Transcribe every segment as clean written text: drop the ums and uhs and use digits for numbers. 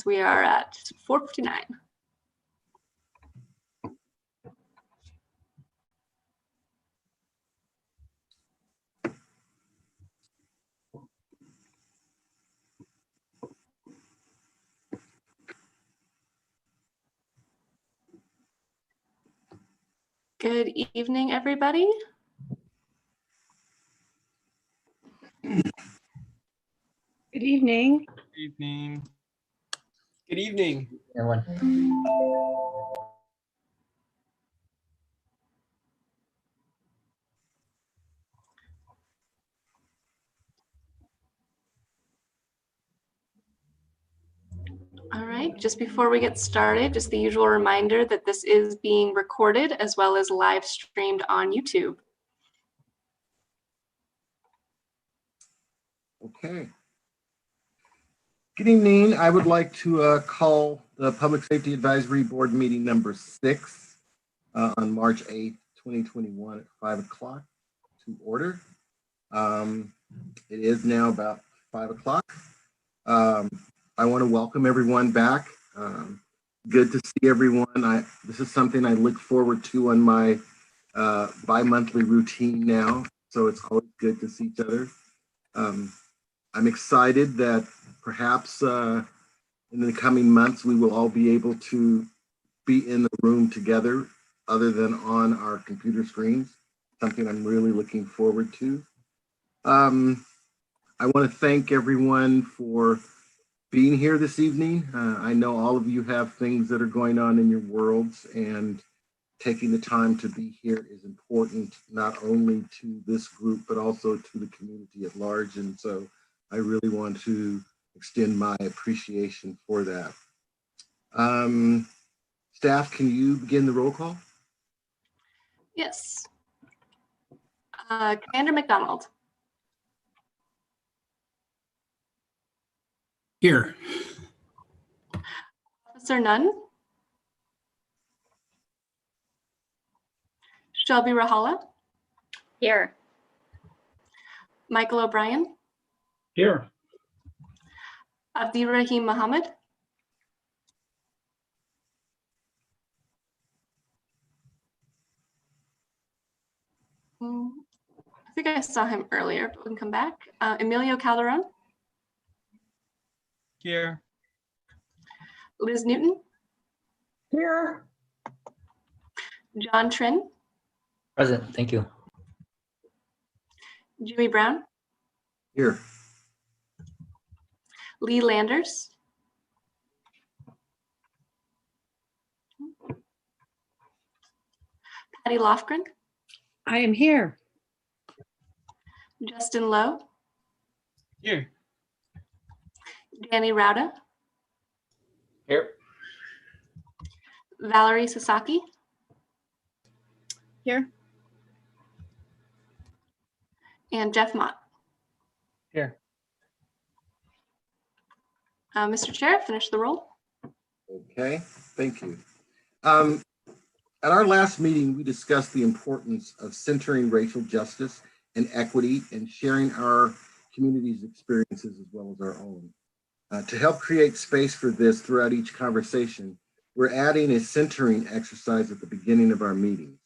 We are at 4:59. Good evening, everybody. Good evening. Good evening. Good evening, everyone. All right, just before we get started, just the usual reminder that this is being recorded as well as live streamed on YouTube. Okay. Good evening. I would like to call the Public Safety Advisory Board meeting number 6 on March 8th, 2021 at 5 o'clock to order. It is now about 5 o'clock. I want to welcome everyone back. Good to see everyone. This is something I look forward to on my bi-monthly routine now, so it's always good to see each other. I'm excited that perhaps in the coming months, we will all be able to be in the room together other than on our computer screens, something I'm really looking forward to. I want to thank everyone for being here this evening. I know all of you have things that are going on in your worlds, and taking the time to be here is important, not only to this group, but also to the community at large. And so I really want to extend my appreciation for that. Staff, can you begin the roll call? Yes. Commander McDonald. Here. Officer Nunn. Shelby Rahala. Here. Michael O'Brien. Here. Abdirahim Muhammad. I think I saw him earlier, but we can come back. Emilio Calderon. Here. Liz Newton. Here. John Trin. Present, thank you. Jimmy Brown. Here. Lee Landers. Patty Lofgren. I am here. Justin Lowe. Here. Danny Rauda. Here. Valerie Sasaki. Here. And Jeff Mott. Here. Mr. Chair, finish the roll. Okay, thank you. At our last meeting, we discussed the importance of centering racial justice and equity and sharing our community's experiences as well as our own. To help create space for this throughout each conversation, we're adding a centering exercise at the beginning of our meeting.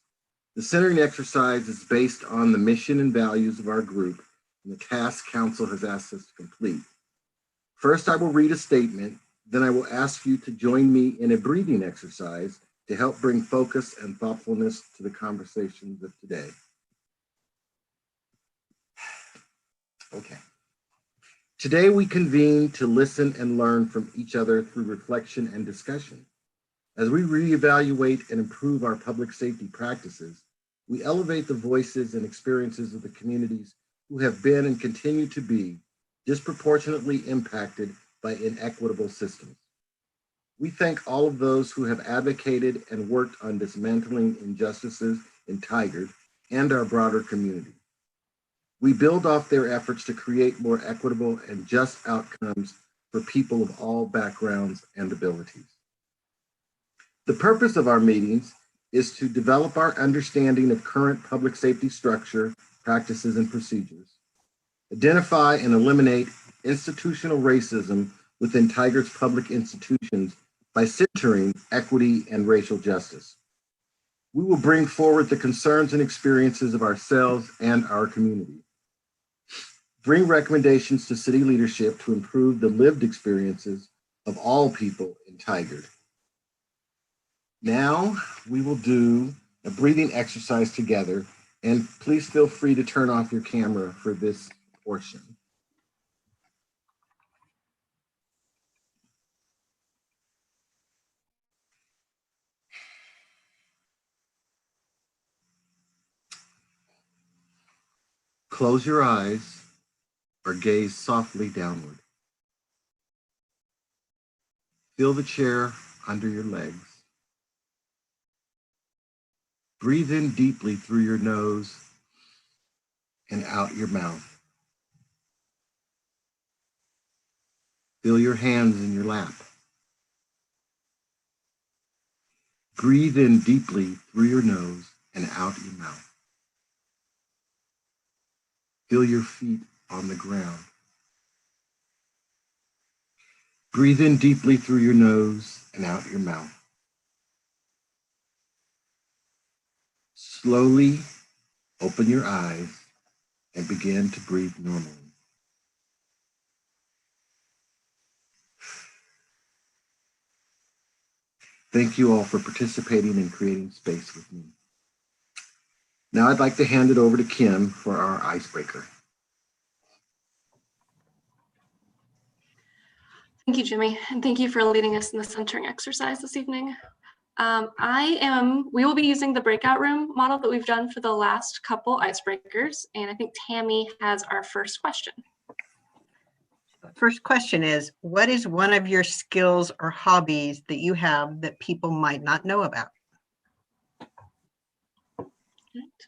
The centering exercise is based on the mission and values of our group and the task Council has asked us to complete. First, I will read a statement, then I will ask you to join me in a breathing exercise to help bring focus and thoughtfulness to the conversations of today. Okay. Today we convene to listen and learn from each other through reflection and discussion. As we reevaluate and improve our public safety practices, we elevate the voices and experiences of the communities who have been and continue to be disproportionately impacted by inequitable systems. We thank all of those who have advocated and worked on dismantling injustices in Tigard and our broader community. We build off their efforts to create more equitable and just outcomes for people of all backgrounds and abilities. The purpose of our meetings is to develop our understanding of current public safety structure, practices, and procedures, identify and eliminate institutional racism within Tigard's public institutions by centering equity and racial justice. We will bring forward the concerns and experiences of ourselves and our community. Bring recommendations to city leadership to improve the lived experiences of all people in Tigard. Now we will do a breathing exercise together, and please feel free to turn off your camera for this portion. Close your eyes or gaze softly downward. Feel the chair under your legs. Breathe in deeply through your nose and out your mouth. Feel your hands in your lap. Breathe in deeply through your nose and out your mouth. Feel your feet on the ground. Breathe in deeply through your nose and out your mouth. Slowly open your eyes and begin to breathe normally. Thank you all for participating and creating space with me. Now I'd like to hand it over to Kim for our icebreaker. Thank you, Jimmy, and thank you for leading us in the centering exercise this evening. We will be using the breakout room model that we've done for the last couple icebreakers, and I think Tammy has our first question. First question is, what is one of your skills or hobbies that you have that people might not know about? Right.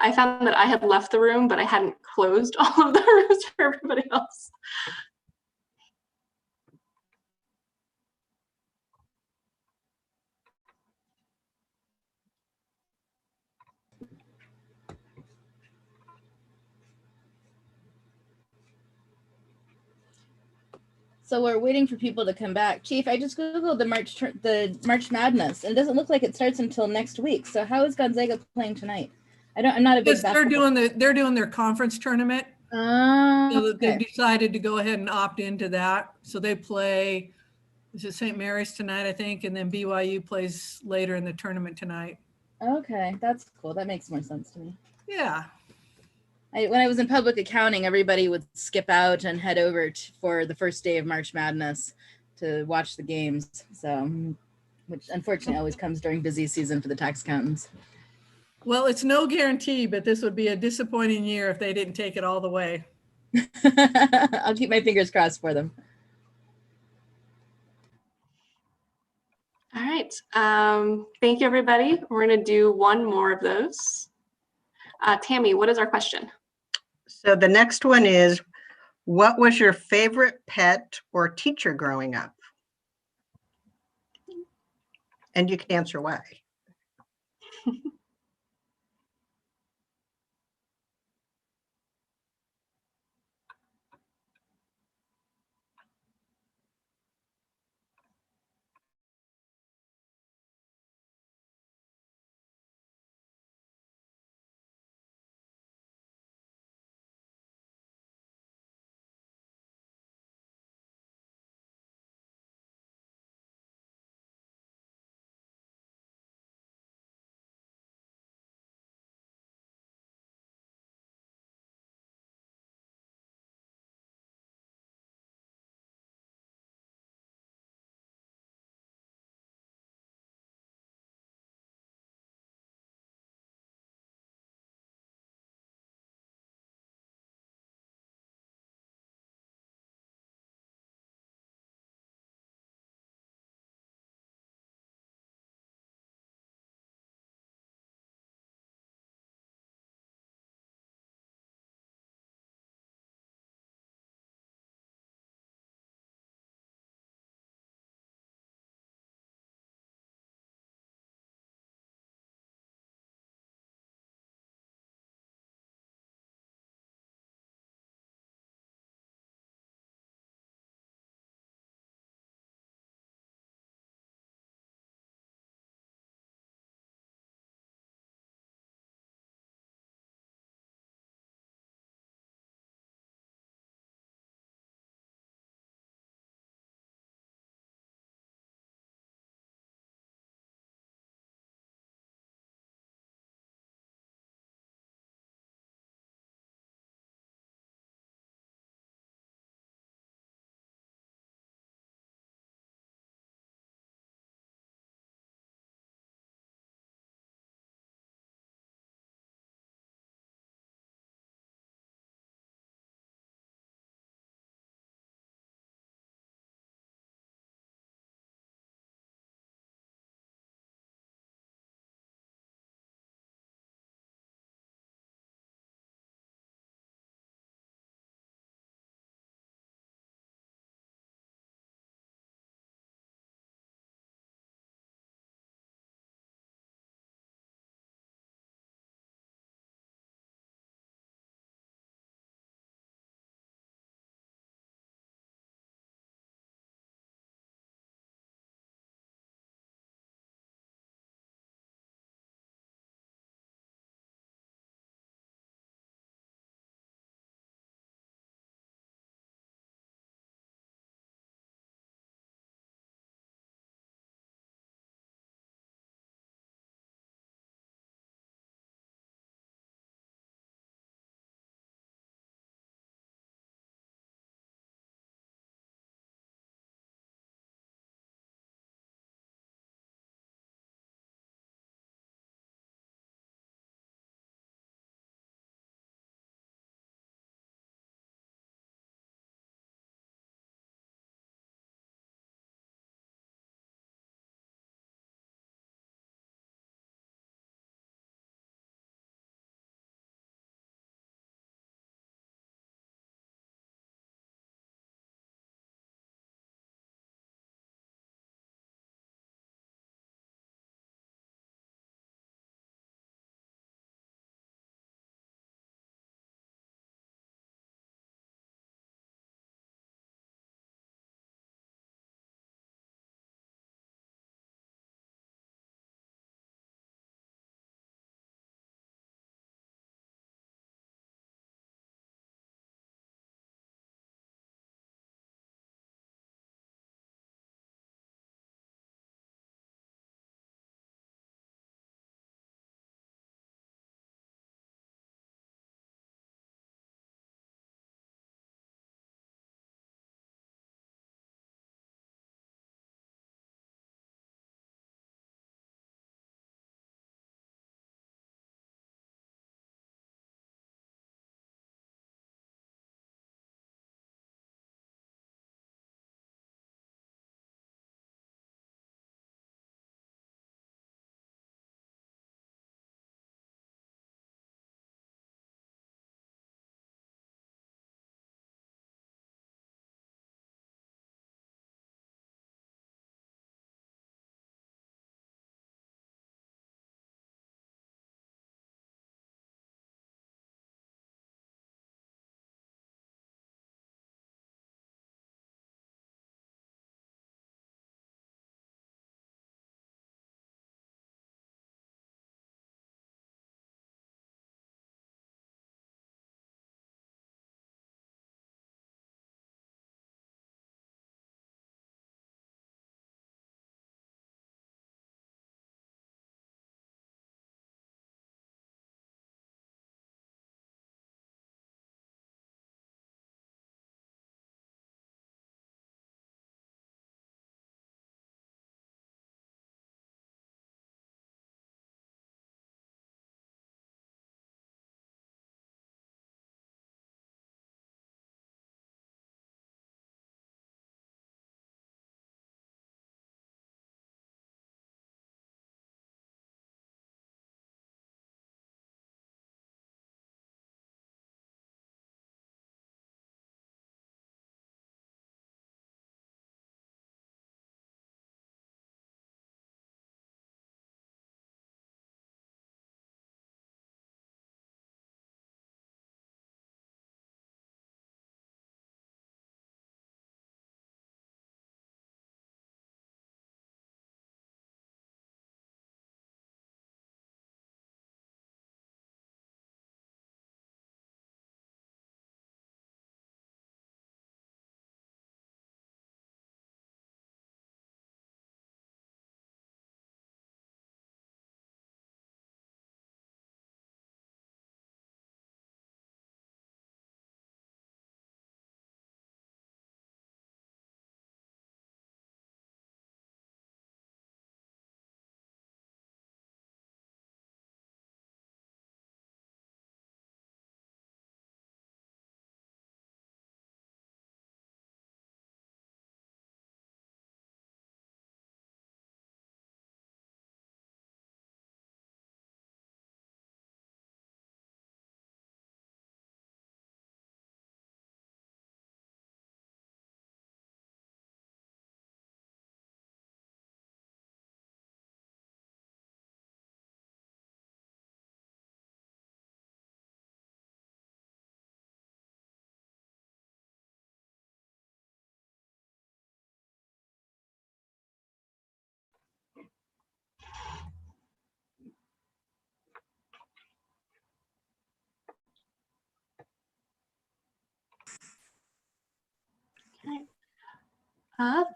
I found that I had left the room, but I hadn't closed all of the rooms for everybody else. So we're waiting for people to come back. Chief, I just Googled the March Madness, and it doesn't look like it starts until next week. So how is Gonzaga playing tonight? I'm not a big Because basketball. they're doing their conference tournament. Oh, So that they've okay. decided to go ahead and opt into that. So they play, is it St. Mary's tonight, I think, and then BYU plays later in the tournament tonight. Okay, that's cool. That makes more sense to me. Yeah. When I was in public accounting, everybody would skip out and head over for the first day of March Madness to watch the games. So, which unfortunately always comes during busy season for the tax accountants. Well, it's no guarantee, but this would be a disappointing year if they didn't take it all the way. I'll keep my fingers crossed for them. All right. Thank you, everybody. We're going to do one more of those. Tammy, what is our question? So the next one is, what was your favorite pet or teacher growing up? And you can answer why.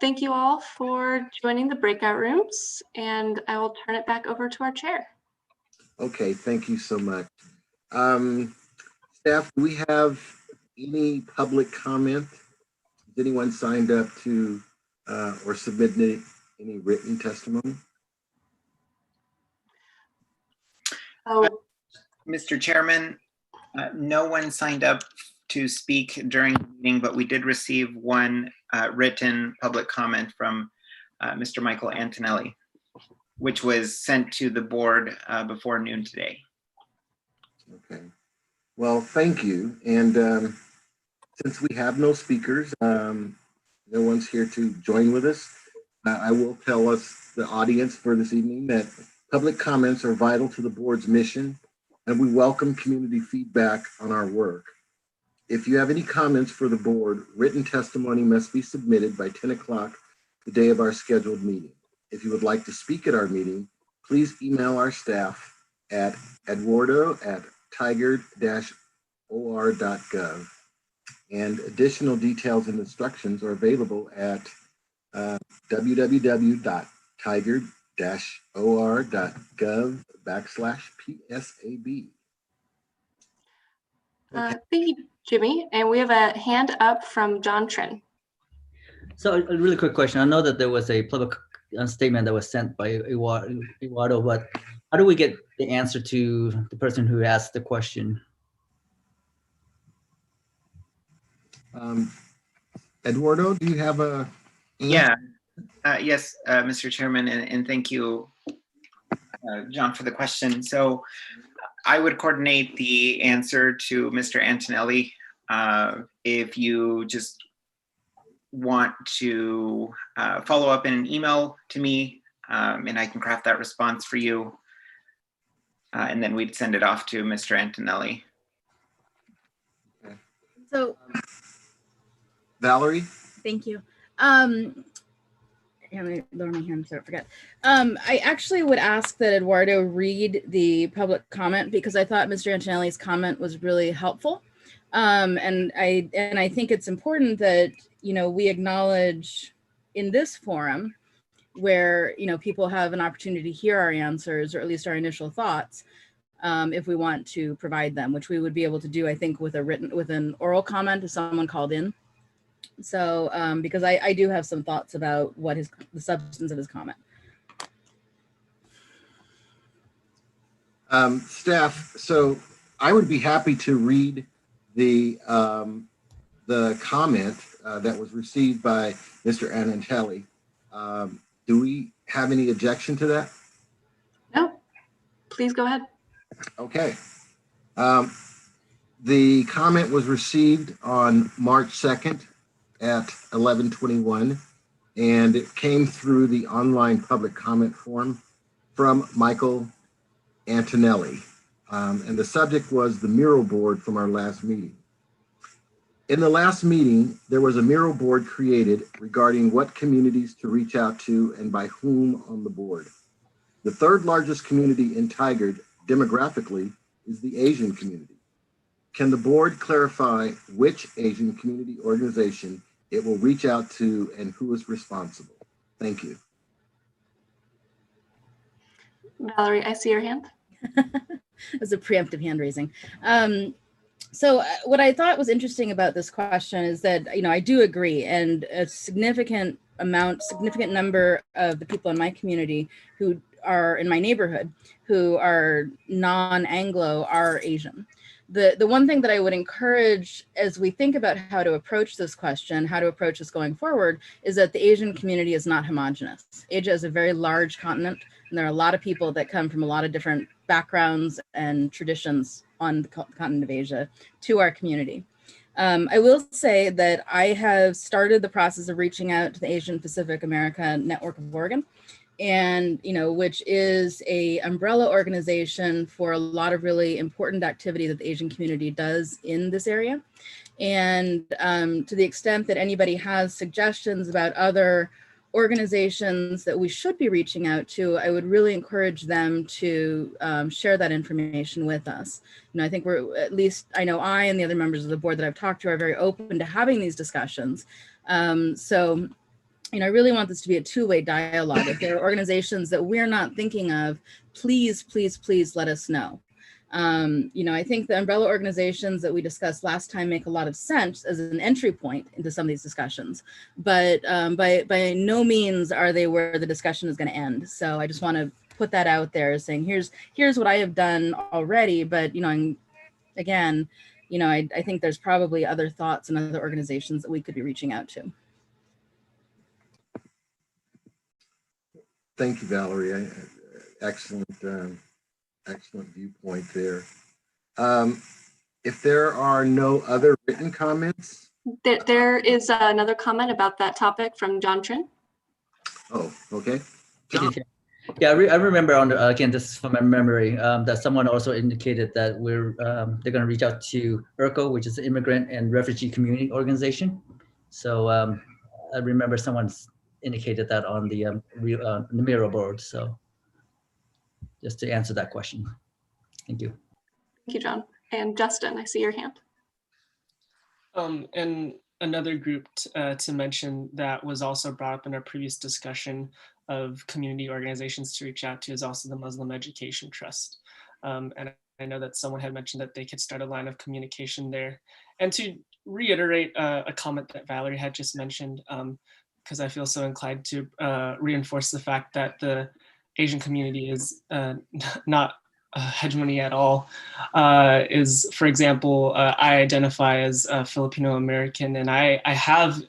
Thank you all for joining the breakout rooms, and I will turn it back over to our chair. Okay, thank you so much. Staff, do we have any public comment? Has anyone signed up to or submitted any written testimony? Oh, Mr. Chairman, no one signed up to speak during the meeting, but we did receive one written public comment from Mr. Michael Antonelli, which was sent to the board before noon today. Okay. Well, thank you. And since we have no speakers, no one's here to join with us, I will tell us, the audience for this evening, that public comments are vital to the board's mission, and we welcome community feedback on our work. If you have any comments for the board, written testimony must be submitted by 10 o'clock the day of our scheduled meeting. If you would like to speak at our meeting, please email our staff at eduardo@tigard-or.gov. And additional details and instructions are available at www.tigard-or.gov/PSAB. Okay. thank you, Jimmy. And we have a hand up from John Trin. So a really quick question. I know that there was a public statement that was sent by Eduardo, but how do we get the answer to the person who asked the question? Eduardo, do you have a? Yeah, yes, Mr. Chairman, and thank you, John, for the question. So I would coordinate the answer to Mr. Antonelli. If you just want to follow up in an email to me, and I can craft that response for you, and then we'd send it off to Mr. Antonelli. So Valerie? thank you. Yeah, let me lower my hand so I forget. I actually would ask that Eduardo read the public comment, because I thought Mr. Antonelli's comment was really helpful. And I think it's important that, you know, we acknowledge in this forum where, you know, people have an opportunity to hear our answers, or at least our initial thoughts, if we want to provide them, which we would be able to do, I think, with an oral comment if someone called in. So, because I do have some thoughts about what the substance of his comment. Staff, so I would be happy to read the comment that was received by Mr. Antonelli. Do we have any objection to that? No, please go ahead. Okay. The comment was received on March 2nd at 11:21, and it came through the online public comment form from Michael Antonelli. And the subject was the mural board from our last meeting. In the last meeting, there was a mural board created regarding what communities to reach out to and by whom on the board. The third largest community in Tigard demographically is the Asian community. Can the board clarify which Asian community organization it will reach out to and who is responsible? Thank you. Valerie, I see your hand. It was a preemptive hand raising. So what I thought was interesting about this question is that, you know, I do agree, and a significant number of the people in my community who are in my neighborhood who are non-Anglo are Asian. The one thing that I would encourage as we think about how to approach this question, how to approach this going forward, is that the Asian community is not homogenous. Asia is a very large continent, and there are a lot of people that come from a lot of different backgrounds and traditions on the continent of Asia to our community. I will say that I have started the process of reaching out to the Asian Pacific America Network of Oregon, and, you know, which is a umbrella organization for a lot of really important activity that the Asian community does in this area. And to the extent that anybody has suggestions about other organizations that we should be reaching out to, I would really encourage them to share that information with us. You know, I think we're, at least I know I and the other members of the board that I've talked to are very open to having these discussions. So I really want this to be a two-way dialogue. If there are organizations that we're not thinking of, please, please, please let us know. I think the umbrella organizations that we discussed last time make a lot of sense as an entry point into some of these discussions, but by no means are they where the discussion is going to end. So I just want to put that out there, saying here's what I have done already, but again, I think there's probably other thoughts and other organizations that we could be reaching out to. Thank you, Valerie. Excellent, excellent viewpoint there. If there are no other written comments. There is another comment about that topic from John Trin. Oh, okay. John. Yeah, I remember again, this is from my memory, that someone also indicated that they're going to reach out to IRCO, which is the Immigrant and Refugee Community Organization. So I remember someone's indicated that on the Miro board. So just to answer that question. Thank you. Thank you, John. And Justin, I see your hand. And another group to mention that was also brought up in our previous discussion of community organizations to reach out to is also the Muslim Education Trust. And I know that someone had mentioned that they could start a line of communication there. And to reiterate a comment that Valerie had just mentioned, because I feel so inclined to reinforce the fact that the Asian community is not hegemony at all, is, for example, I identify as Filipino American, and I have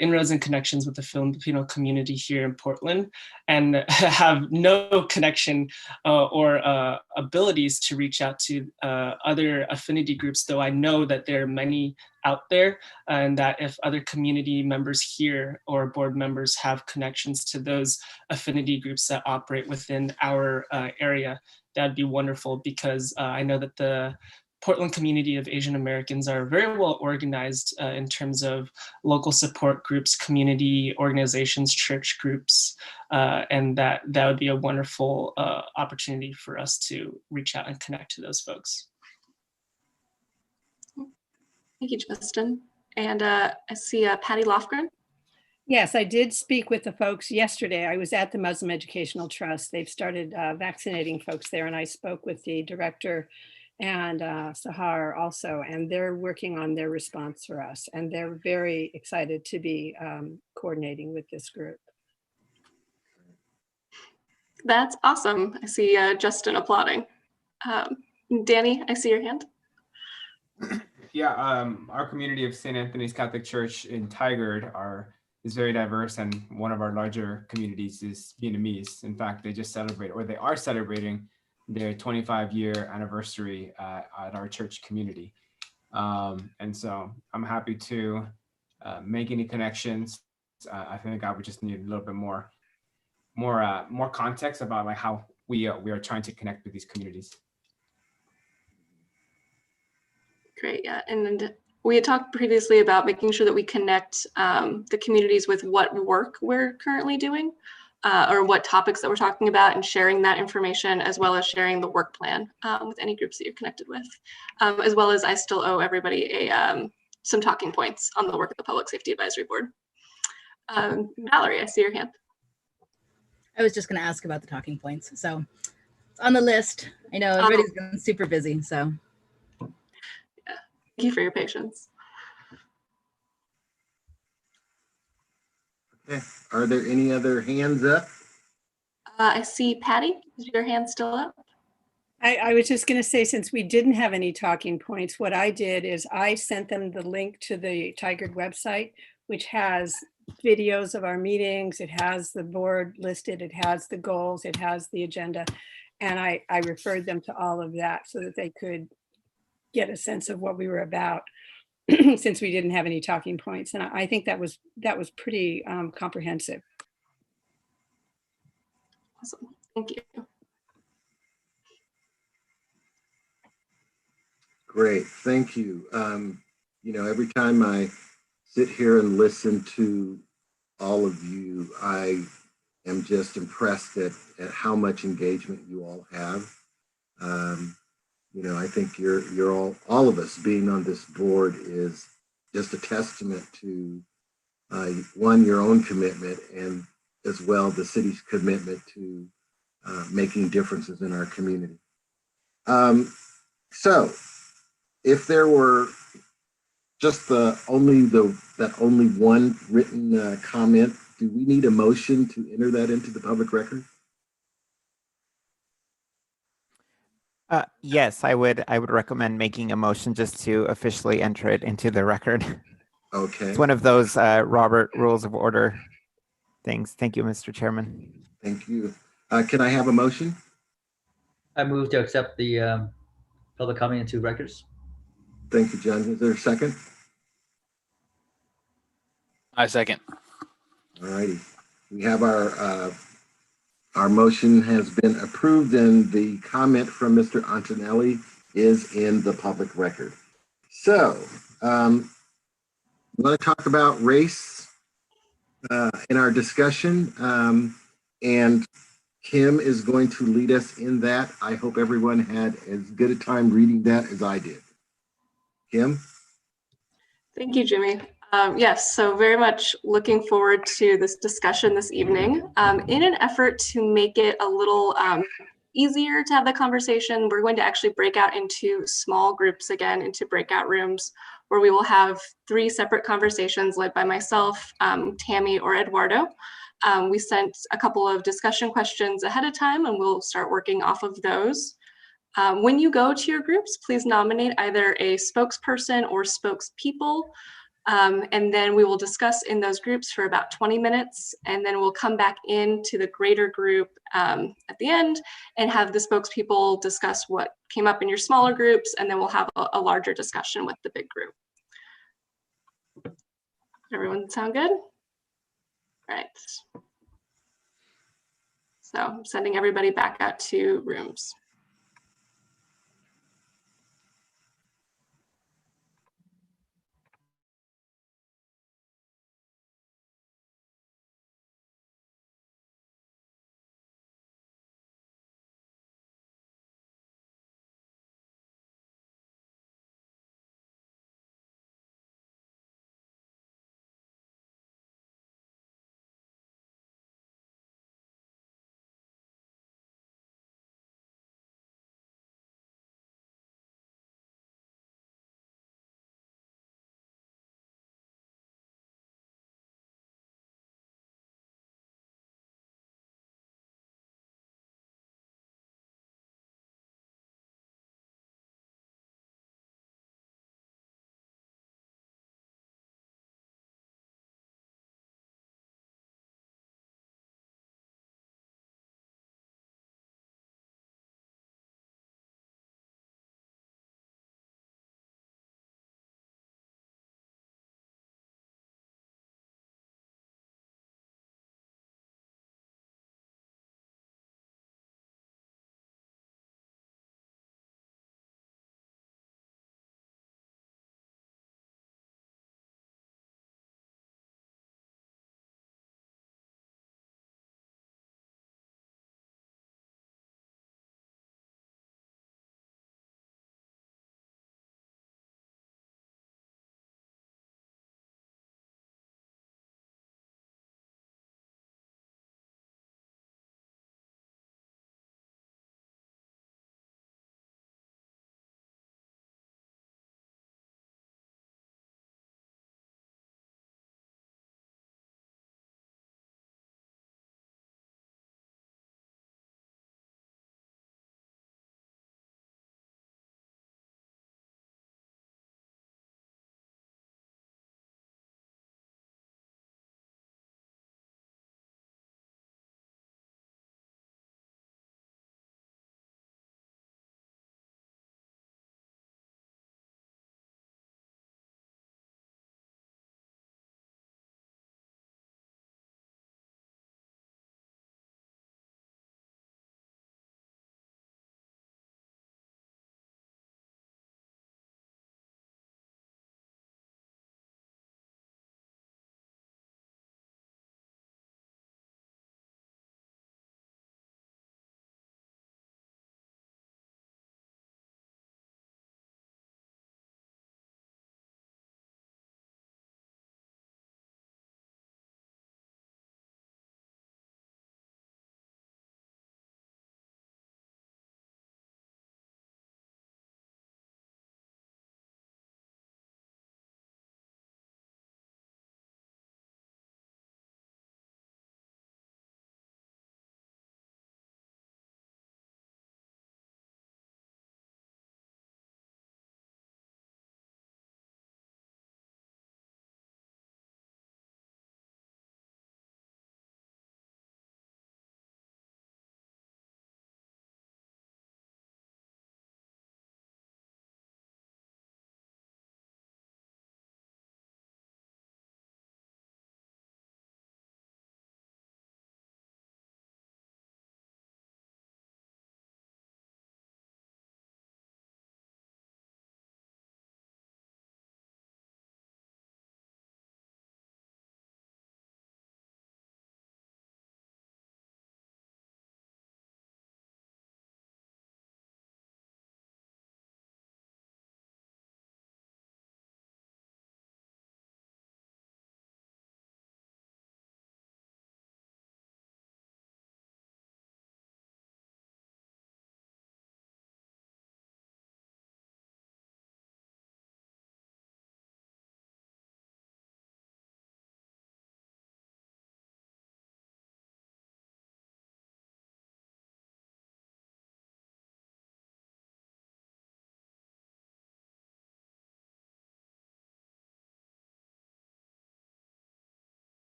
inroads and connections with the Filipino community here in Portland, and have no connection or abilities to reach out to other affinity groups, though I know that there are many out there, and that if other community members here or board members have connections to those affinity groups that operate within our area, that'd be wonderful, because I know that the Portland community of Asian Americans are very well organized in terms of local support groups, community organizations, church groups, and that would be a wonderful opportunity for us to reach out and connect to those folks. Thank you, Justin. And I see Patty Lofgren. Yes, I did speak with the folks yesterday. I was at the Muslim Educational Trust. They've started vaccinating folks there, and I spoke with the director and Sahar also, and they're working on their response for us, and they're very excited to be coordinating with this group. That's awesome. I see Justin applauding. Danny, I see your hand. Yeah, our community of St. Anthony's Catholic Church in Tigard is very diverse, and one of our larger communities is Vietnamese. In fact, they just celebrated, or they are celebrating, their 25-year anniversary at our church community. And so I'm happy to make any connections. I think I would just need a little bit more context about like how we are trying to connect with these communities. Great, yeah, and we had talked previously about making sure that we connect the communities with what work we're currently doing, or what topics that we're talking about, and sharing that information, as well as sharing the work plan with any groups that you're connected with, as well as I still owe everybody some talking points on the work of the Public Safety Advisory Board. Valerie, I see your hand. I was just going to ask about the talking points. So it's on the list. I know everybody's been super busy, so. Thank you for your patience. Okay. Are there any other hands up? I see Patty. Is your hand still up? I was just going to say, since we didn't have any talking points, what I did is I sent them the link to the Tigard website, which has videos of our meetings. It has the board listed. It has the goals. It has the agenda. And I referred them to all of that so that they could get a sense of what we were about, since we didn't have any talking points. And I think that was pretty comprehensive. Awesome. Thank you. Great, thank you. You know, every time I sit here and listen to all of you, I am just impressed at how much engagement you all have. You know, I think you're all of us being on this board is just a testament to one, your own commitment, and as well the city's commitment to making differences in our community. So if there were just that only one written comment, do we need a motion to enter that into the public record? Yes, I would recommend making a motion just to officially enter it into the record. Okay. It's one of those Robert Rules of Order things. Thank you, Mr. Chairman. Thank you. Can I have a motion? I move to accept the public comment into records. Thank you, John. Is there a second? I second. All righty. We have our motion has been approved and the comment from Mr. Antonelli is in the public record. So I'm going to talk about race in our discussion, and Kim is going to lead us in that. I hope everyone had as good a time reading that as I did. Kim? Thank you, Jimmy. Yes, so very much looking forward to this discussion this evening. In an effort to make it a little easier to have the conversation, we're going to actually break out into small groups again, into breakout rooms, where we will have 3 separate conversations led by myself, Tammy, or Eduardo. We sent a couple of discussion questions ahead of time, and we'll start working off of those. When you go to your groups, please nominate either a spokesperson or spokespeople. And then we will discuss in those groups for about 20 minutes, and then we'll come back into the greater group at the end and have the spokespeople discuss what came up in your smaller groups, and then we'll have a larger discussion with the big group. Everyone sound good? All right. So I'm sending everybody back out to rooms.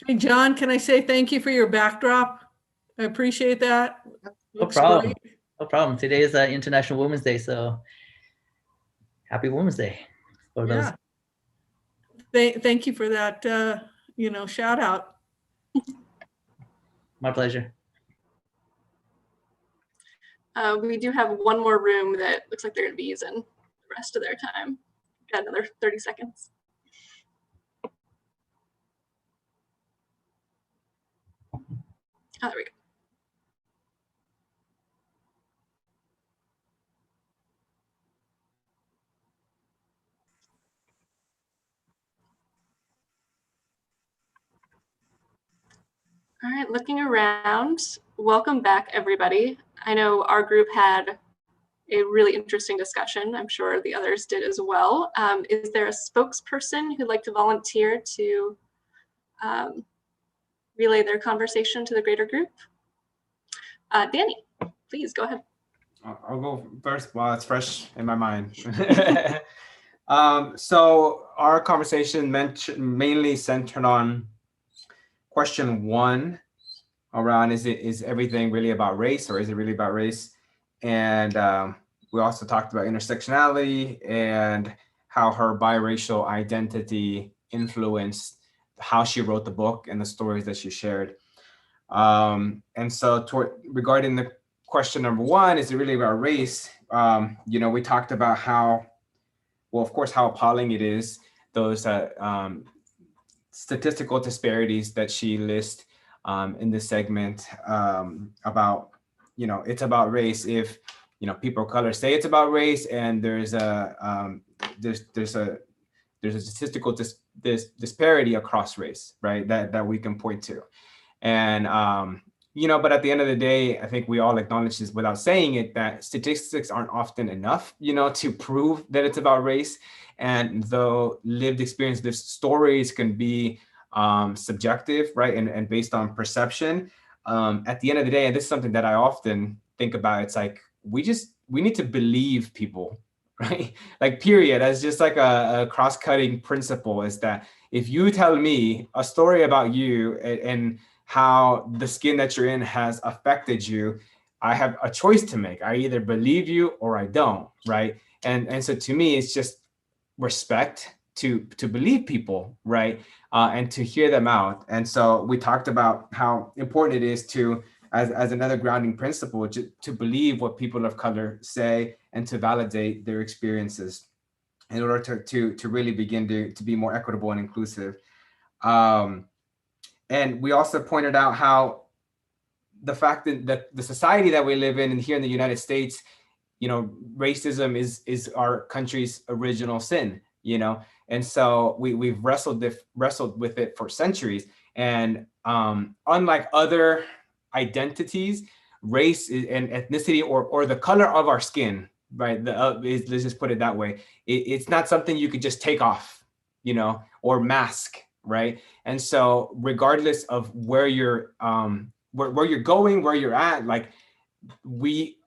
Hey, John, can I say thank you for your backdrop? I appreciate that. No Looks problem. great. No problem. Today is International Women's Day, so happy Women's Day for those. Yeah. Thank you for that, shout out. My pleasure. We do have one more room that looks like they're going to be using the rest of their time. Got another 30 seconds. Oh, there we go. All right, looking around, welcome back, everybody. I know our group had a really interesting discussion. I'm sure the others did as well. Is there a spokesperson who'd like to volunteer to relay their conversation to the greater group? Danny, please go ahead. I'll go first while it's fresh in my mind. So our conversation mainly centered on question 1 around is everything really about race, or is it really about race? And we also talked about intersectionality and how her biracial identity influenced how she wrote the book and the stories that she shared. And so regarding the question number 1, is it really about race? We talked about how, well, of course, how appalling it is, those statistical disparities that she lists in this segment about, it's about race if, people of color say it's about race, and there's a statistical disparity across race, right? That we can point to. And, but at the end of the day, I think we all acknowledge this without saying it, that statistics aren't often enough, to prove that it's about race. And though lived experience, lived stories can be subjective, right? And based on perception, at the end of the day, and this is something that I often think about, it's like, we need to believe people, right? Like, period. As just like a cross-cutting principle, is that if you tell me a story about you and how the skin that you're in has affected you, I have a choice to make. I either believe you or I don't, right? And so to me, it's just respect to believe people, right? And to hear them out. And so we talked about how important it is to, as another grounding principle, to believe what people of color say and to validate their experiences in order to really begin to be more equitable and inclusive. And we also pointed out how the fact that the society that we live in, and here in the United States, racism is our country's original sin, and so we've wrestled with it for centuries. And unlike other identities, race and ethnicity or the color of our skin, right? Let's just put it that way. It's not something you could just take off, or mask, right? And so regardless of where you're where you're going, where you're at, like, we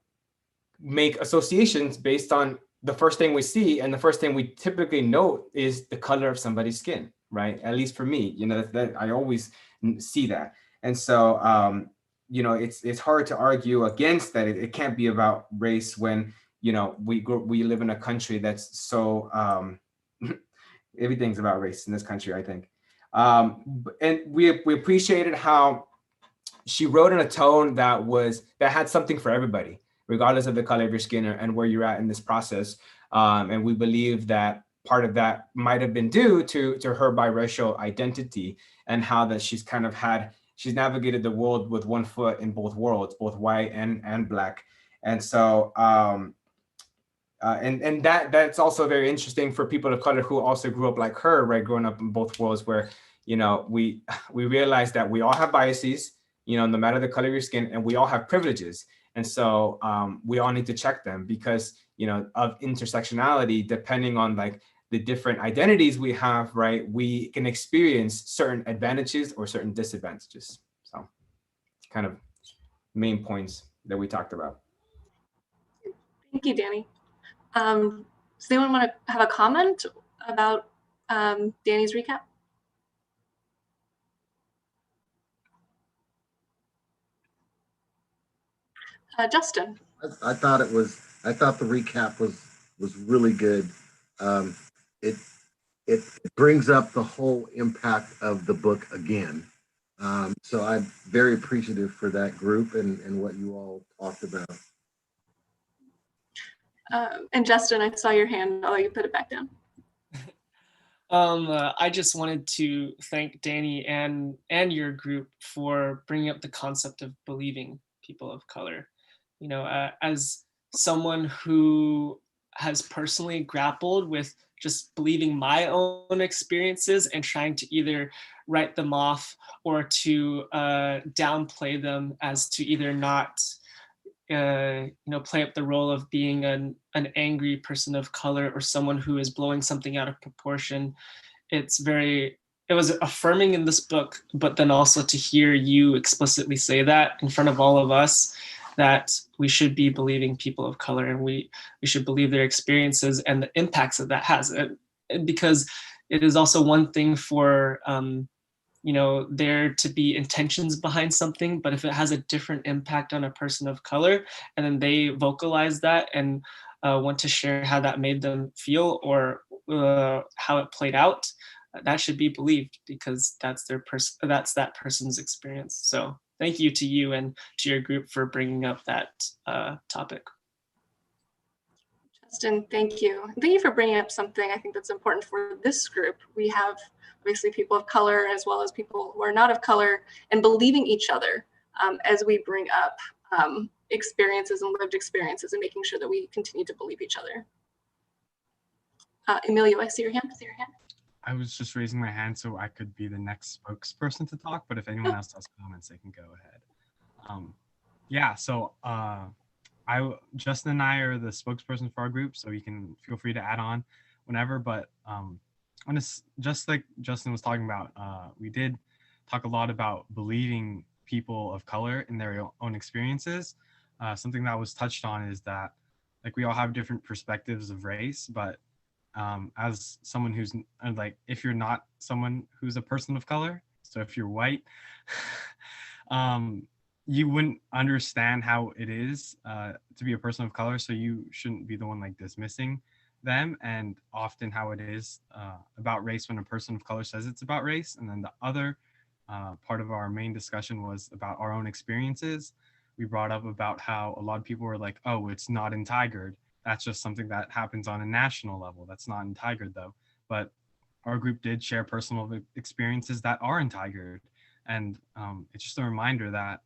make associations based on the first thing we see, and the first thing we typically note is the color of somebody's skin, right? At least for me, that I always see that. And so it's hard to argue against that. It can't be about race when we live in a country that's so everything's about race in this country, I think. And we appreciated how she wrote in a tone that had something for everybody, regardless of the color of your skin and where you're at in this process. And we believe that part of that might have been due to her biracial identity, and how that she's navigated the world with one foot in both worlds, both white and black. And so and that's also very interesting for people of color who also grew up like her, right? Growing up in both worlds, where we realize that we all have biases, no matter the color of your skin, and we all have privileges. And so we all need to check them because of intersectionality, depending on like the different identities we have, right? We can experience certain advantages or certain disadvantages. So kind of main points that we talked about. Thank you, Danny. Does anyone want to have a comment about Danny's recap? Justin. I thought the recap was really good. It it brings up the whole impact of the book again. So I'm very appreciative for that group and what you all talked about. And Justin, I saw your hand, although you put it back down. I just wanted to thank Danny and your group for bringing up the concept of believing people of color. You know, as someone who has personally grappled with just believing my own experiences and trying to either write them off or to downplay them as to either not play up the role of being an angry person of color or someone who is blowing something out of proportion. It was affirming in this book, but then also to hear you explicitly say that in front of all of us, that we should be believing people of color and we should believe their experiences and the impacts that has. Because it is also one thing for there to be intentions behind something, but if it has a different impact on a person of color and then they vocalize that and want to share how that made them feel or how it played out, that should be believed because that's that person's experience. So thank you to you and to your group for bringing up that topic. Justin, thank you. Thank you for bringing up something I think that's important for this group. We have obviously people of color as well as people who are not of color, and believing each other as we bring up experiences and lived experiences and making sure that we continue to believe each other. Emilio, I see your hand. I was just raising my hand so I could be the next spokesperson to talk, but if anyone else has comments, they can go ahead. Justin and I are the spokesperson for our group, so you can feel free to add on whenever, but just like Justin was talking about, we did talk a lot about believing people of color in their own experiences. Something that was touched on is that like we all have different perspectives of race, but as someone who's like, if you're not someone who's a person of color, so if you're white, you wouldn't understand how it is to be a person of color, so you shouldn't be the one like dismissing them, and often how it is about race when a person of color says it's about race. And then the other part of our main discussion was about our own experiences. We brought up about how a lot of people were like, oh, it's not in Tigard. That's just something that happens on a national level. That's not in Tigard though. But our group did share personal experiences that are in Tigard. And it's just a reminder that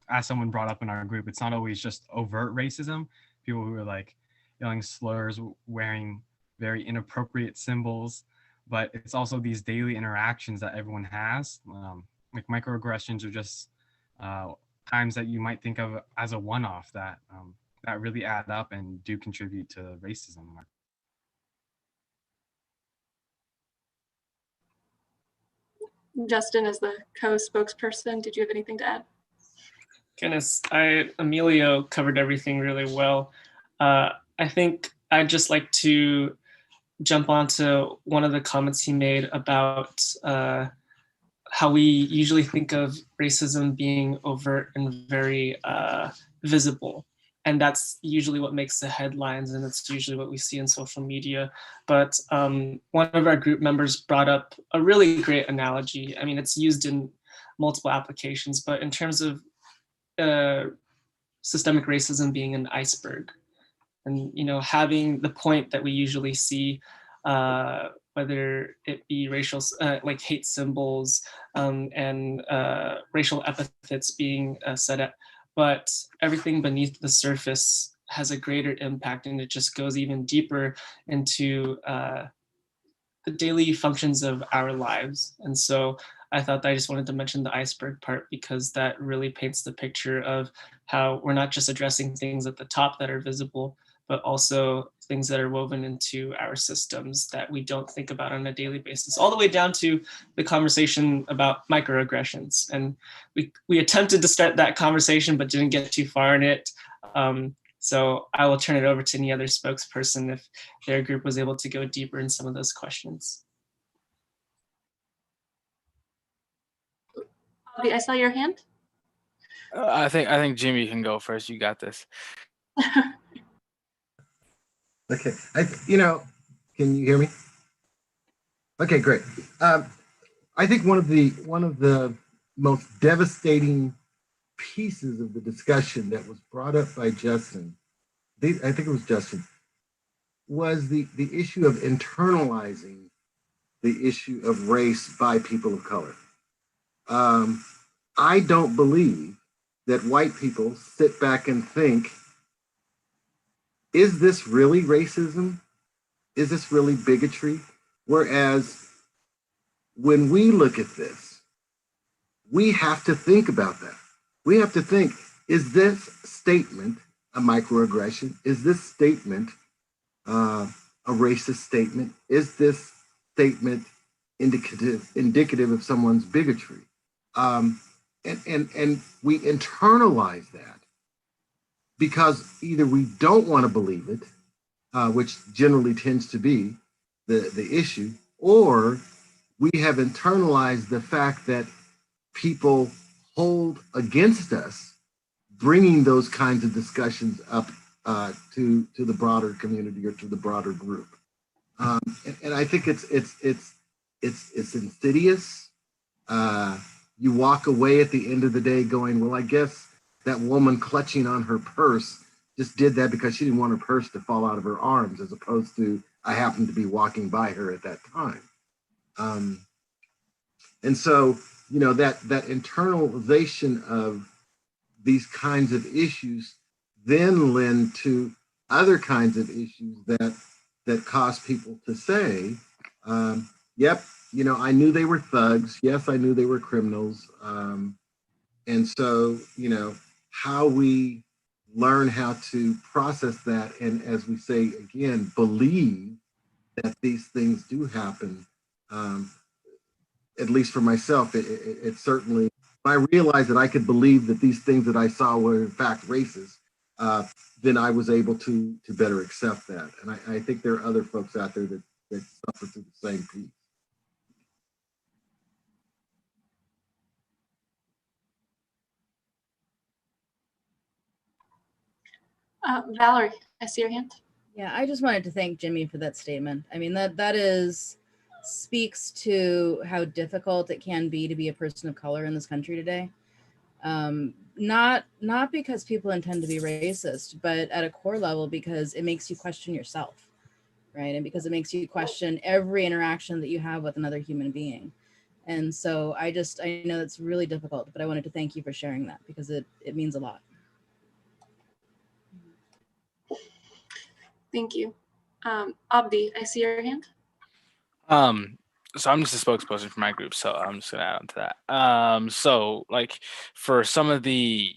as someone brought up in our group, it's not always just overt racism. People who are like yelling slurs, wearing very inappropriate symbols, but it's also these daily interactions that everyone has. Like microaggressions are just times that you might think of as a one-off that really add up and do contribute to racism. Justin, as the co-spokesperson, did you have anything to add? Goodness, Emilio covered everything really well. I think I'd just like to jump onto one of the comments he made about how we usually think of racism being overt and very visible. And that's usually what makes the headlines, and it's usually what we see in social media. But one of our group members brought up a really great analogy. I mean, it's used in multiple applications, but in terms of systemic racism being an iceberg, and having the point that we usually see, whether it be racial, like hate symbols and racial epithets being set up, but everything beneath the surface has a greater impact, and it just goes even deeper into the daily functions of our lives. And so I thought that I just wanted to mention the iceberg part, because that really paints the picture of how we're not just addressing things at the top that are visible, but also things that are woven into our systems that we don't think about on a daily basis, all the way down to the conversation about microaggressions. And we attempted to start that conversation, but didn't get too far in it. So I will turn it over to any other spokesperson if their group was able to go deeper in some of those questions. I saw your hand. I think Jimmy can go first. You got this. Okay, can you hear me? Okay, great. I think one of the most devastating pieces of the discussion that was brought up by Justin, I think it was Justin, was the issue of internalizing the issue of race by people of color. I don't believe that white people sit back and think, is this really racism? Is this really bigotry? Whereas when we look at this, we have to think about that. We have to think, is this statement a microaggression? Is this statement a racist statement? Is this statement indicative of someone's bigotry? And we internalize that because either we don't want to believe it, which generally tends to be the issue, or we have internalized the fact that people hold against us bringing those kinds of discussions up to the broader community or to the broader group. And I think it's insidious. You walk away at the end of the day going, well, I guess that woman clutching on her purse just did that because she didn't want her purse to fall out of her arms, as opposed to I happened to be walking by her at that time. And so, that internalization of these kinds of issues then lend to other kinds of issues that cause people to say, yep, I knew they were thugs. Yes, I knew they were criminals. And so, how we learn how to process that, and as we say again, believe that these things do happen. At least for myself, it certainly, when I realized that I could believe that these things that I saw were in fact racist, then I was able to better accept that. And I think there are other folks out there that suffer through the same piece. Valerie, I see your hand. Yeah, I just wanted to thank Jimmy for that statement. I mean, that speaks to how difficult it can be to be a person of color in this country today. Not because people intend to be racist, but at a core level because it makes you question yourself, right? And because it makes you question every interaction that you have with another human being. And so I know it's really difficult, but I wanted to thank you for sharing that because it means a lot. Thank you. Abdi, I see your hand. So I'm just a spokesperson for my group, so I'm just gonna add on to that. So like for some of the,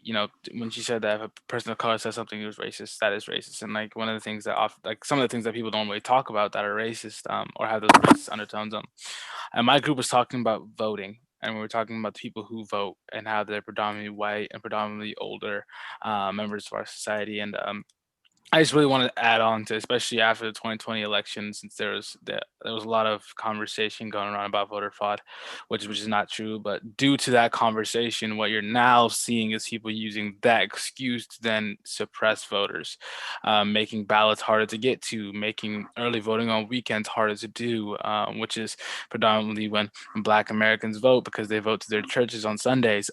when she said that if a person of color says something that was racist, that is racist. And like one of the things that some of the things that people don't really talk about that are racist, or have those racist undertones. And my group was talking about voting, and we were talking about the people who vote and how they're predominantly white and predominantly older members of our society. And I just really wanted to add on to, especially after the 2020 election, since there was a lot of conversation going on about voter fraud, which is not true. But due to that conversation, what you're now seeing is people using that excuse to then suppress voters, making ballots harder to get to, making early voting on weekends harder to do, which is predominantly when Black Americans vote because they vote to their churches on Sundays.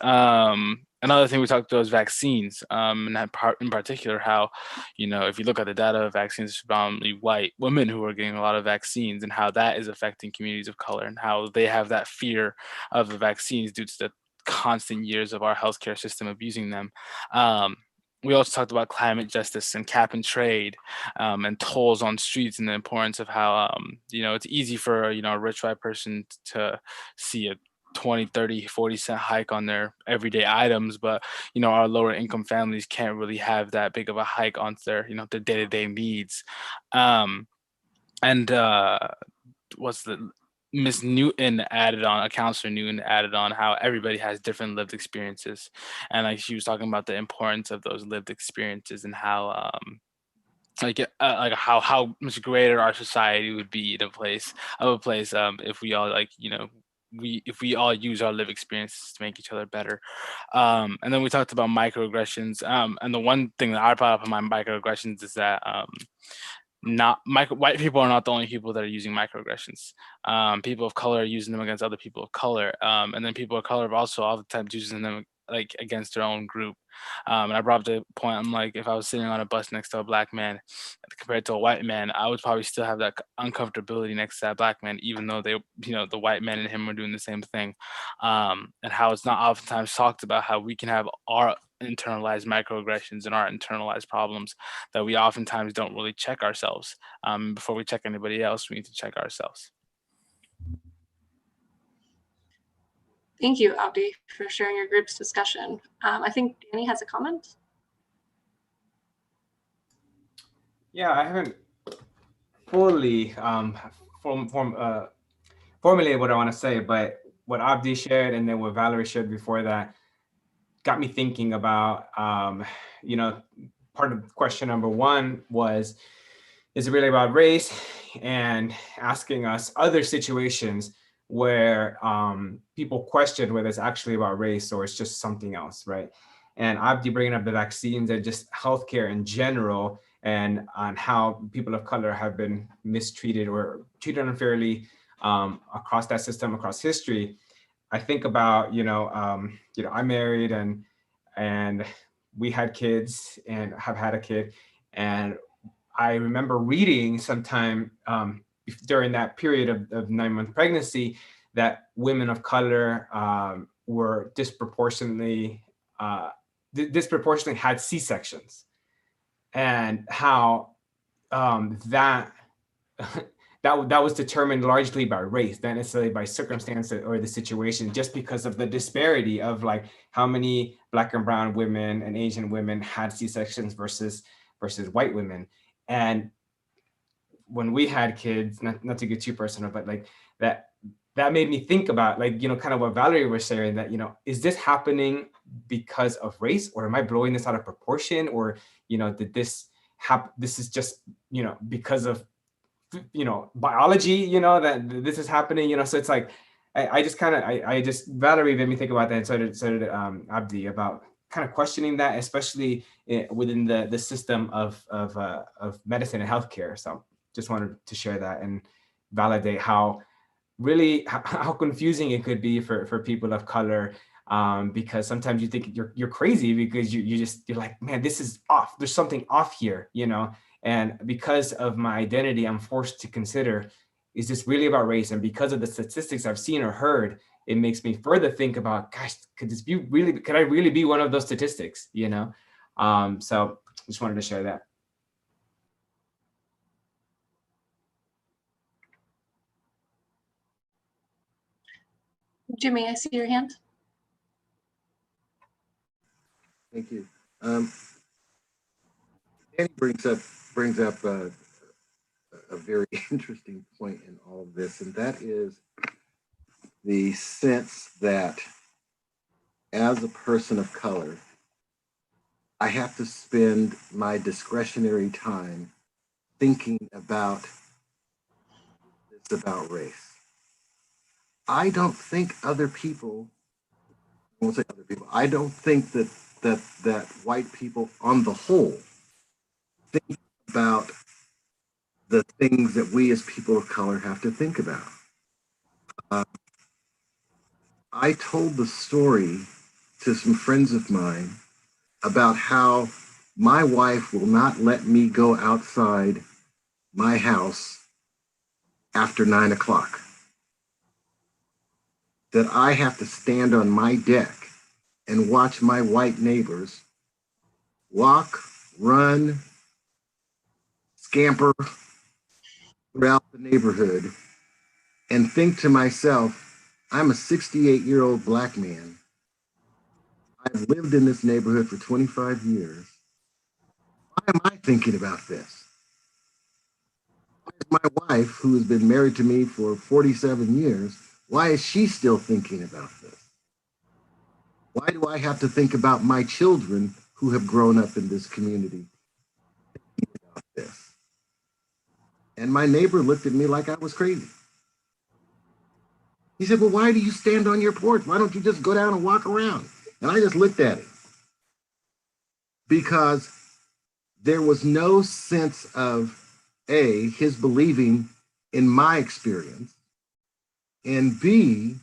Another thing we talked about was vaccines, and that part in particular, how, if you look at the data, vaccines are predominantly white women who are getting a lot of vaccines, and how that is affecting communities of color, and how they have that fear of the vaccines due to the constant years of our healthcare system abusing them. We also talked about climate justice and cap and trade, and tolls on streets, and the importance of how, it's easy for, a rich white person to see a 20, 30, 40 cent hike on their everyday items, but our lower income families can't really have that big of a hike on their their day-to-day needs. And what's the Miss Newton added on, a counselor Newton added on how everybody has different lived experiences, and like she was talking about the importance of those lived experiences and how like how much greater our society would be in a place if we all if we all use our lived experiences to make each other better. And then we talked about microaggressions. And the one thing that I brought up in my microaggressions is that white people are not the only people that are using microaggressions. People of color are using them against other people of color, and then people of color are also oftentimes using them like against their own group. And I brought up the point, I'm like, if I was sitting on a bus next to a black man compared to a white man, I would probably still have that uncomfortability next to that black man, even though they, the white man and him were doing the same thing. And how it's not oftentimes talked about how we can have our internalized microaggressions and our internalized problems that we oftentimes don't really check ourselves. Before we check anybody else, we need to check ourselves. Thank you, Abdi, for sharing your group's discussion. I think Danny has a comment. Yeah, I haven't fully formulated what I want to say, but what Abdi shared and then what Valerie shared before that got me thinking about, part of question number one was, is it really about race? And asking us other situations where people question whether it's actually about race or it's just something else, right? And Abdi bringing up the vaccines and just healthcare in general, and on how people of color have been mistreated or treated unfairly across that system, across history. I think about, I'm married and we had kids and have had a kid. And I remember reading sometime during that period of 9-month pregnancy that women of color were disproportionately had C-sections, and how that was determined largely by race, not necessarily by circumstance or the situation, just because of the disparity of like how many Black and brown women and Asian women had C-sections versus white women. And when we had kids, not to get too personal, but like that made me think about, like, kind of what Valerie was sharing, that, is this happening because of race, or am I blowing this out of proportion? Or, did this happen? This is just, because of, biology, that this is happening, so it's like, Valerie made me think about that, and so did Abdi, about kind of questioning that, especially within the system of medicine and healthcare. So just wanted to share that and validate how confusing it could be for people of color, because sometimes you think you're crazy because you're like, man, this is off. There's something off here, and because of my identity, I'm forced to consider, is this really about race? And because of the statistics I've seen or heard, it makes me further think about, gosh, could I really be one of those statistics, So just wanted to share that. Jimmy, I see your hand. Thank you. Danny brings up a very interesting point in all of this, and that is the sense that as a person of color, I have to spend my discretionary time thinking about this, about race. I don't think other people, I won't say other people, I don't think that white people on the whole think about the things that we as people of color have to think about. I told the story to some friends of mine about how my wife will not let me go outside my house after 9 o'clock. That I have to stand on my deck and watch my white neighbors walk, run, scamper throughout the neighborhood, and think to myself, I'm a 68-year-old Black man. I've lived in this neighborhood for 25 years. Why am I thinking about this? Why is my wife, who has been married to me for 47 years, why is she still thinking about this? Why do I have to think about my children who have grown up in this community thinking about this? And my neighbor looked at me like I was crazy. He said, well, why do you stand on your porch? Why don't you just go down and walk around? And I just looked at him because there was no sense of A, his believing in my experience, and B,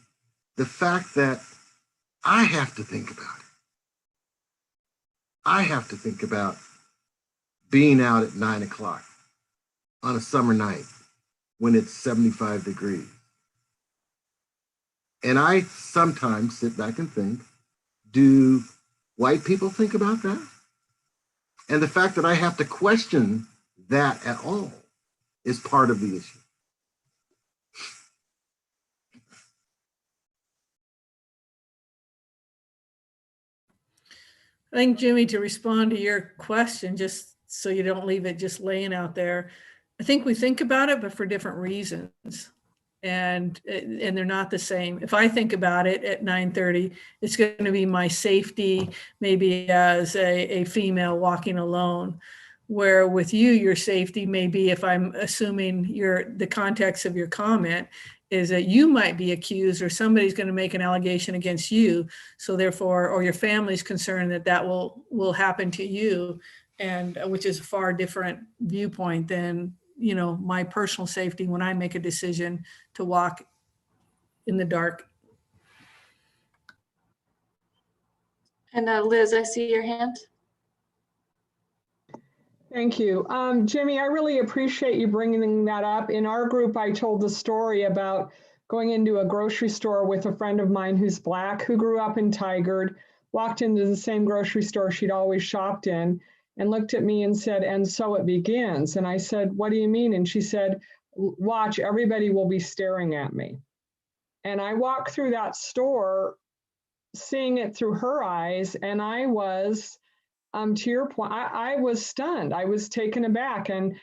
the fact that I have to think about it. I have to think about being out at 9 o'clock on a summer night when it's 75 degrees. And I sometimes sit back and think, do white people think about that? And the fact that I have to question that at all is part of the issue. I think, Jimmy, to respond to your question, just so you don't leave it just laying out there, I think we think about it, but for different reasons. And they're not the same. If I think about it at 9:30, it's going to be my safety, maybe as a female walking alone. Where with you, your safety may be, if I'm assuming the context of your comment, is that you might be accused or somebody's going to make an allegation against you. So therefore, or your family's concerned that will happen to you, and which is a far different viewpoint than, you know, my personal safety when I make a decision to walk in the dark. And Liz, I see your hand. Thank you. Jimmy, I really appreciate you bringing that up. In our group, I told the story about going into a grocery store with a friend of mine who's Black, who grew up in Tigard, walked into the same grocery store she'd always shopped in, and looked at me and said, and so it begins. And I said, what do you mean? And she said, watch, everybody will be staring at me. And I walked through that store seeing it through her eyes, and I was, to your point, I was stunned. I was taken aback. And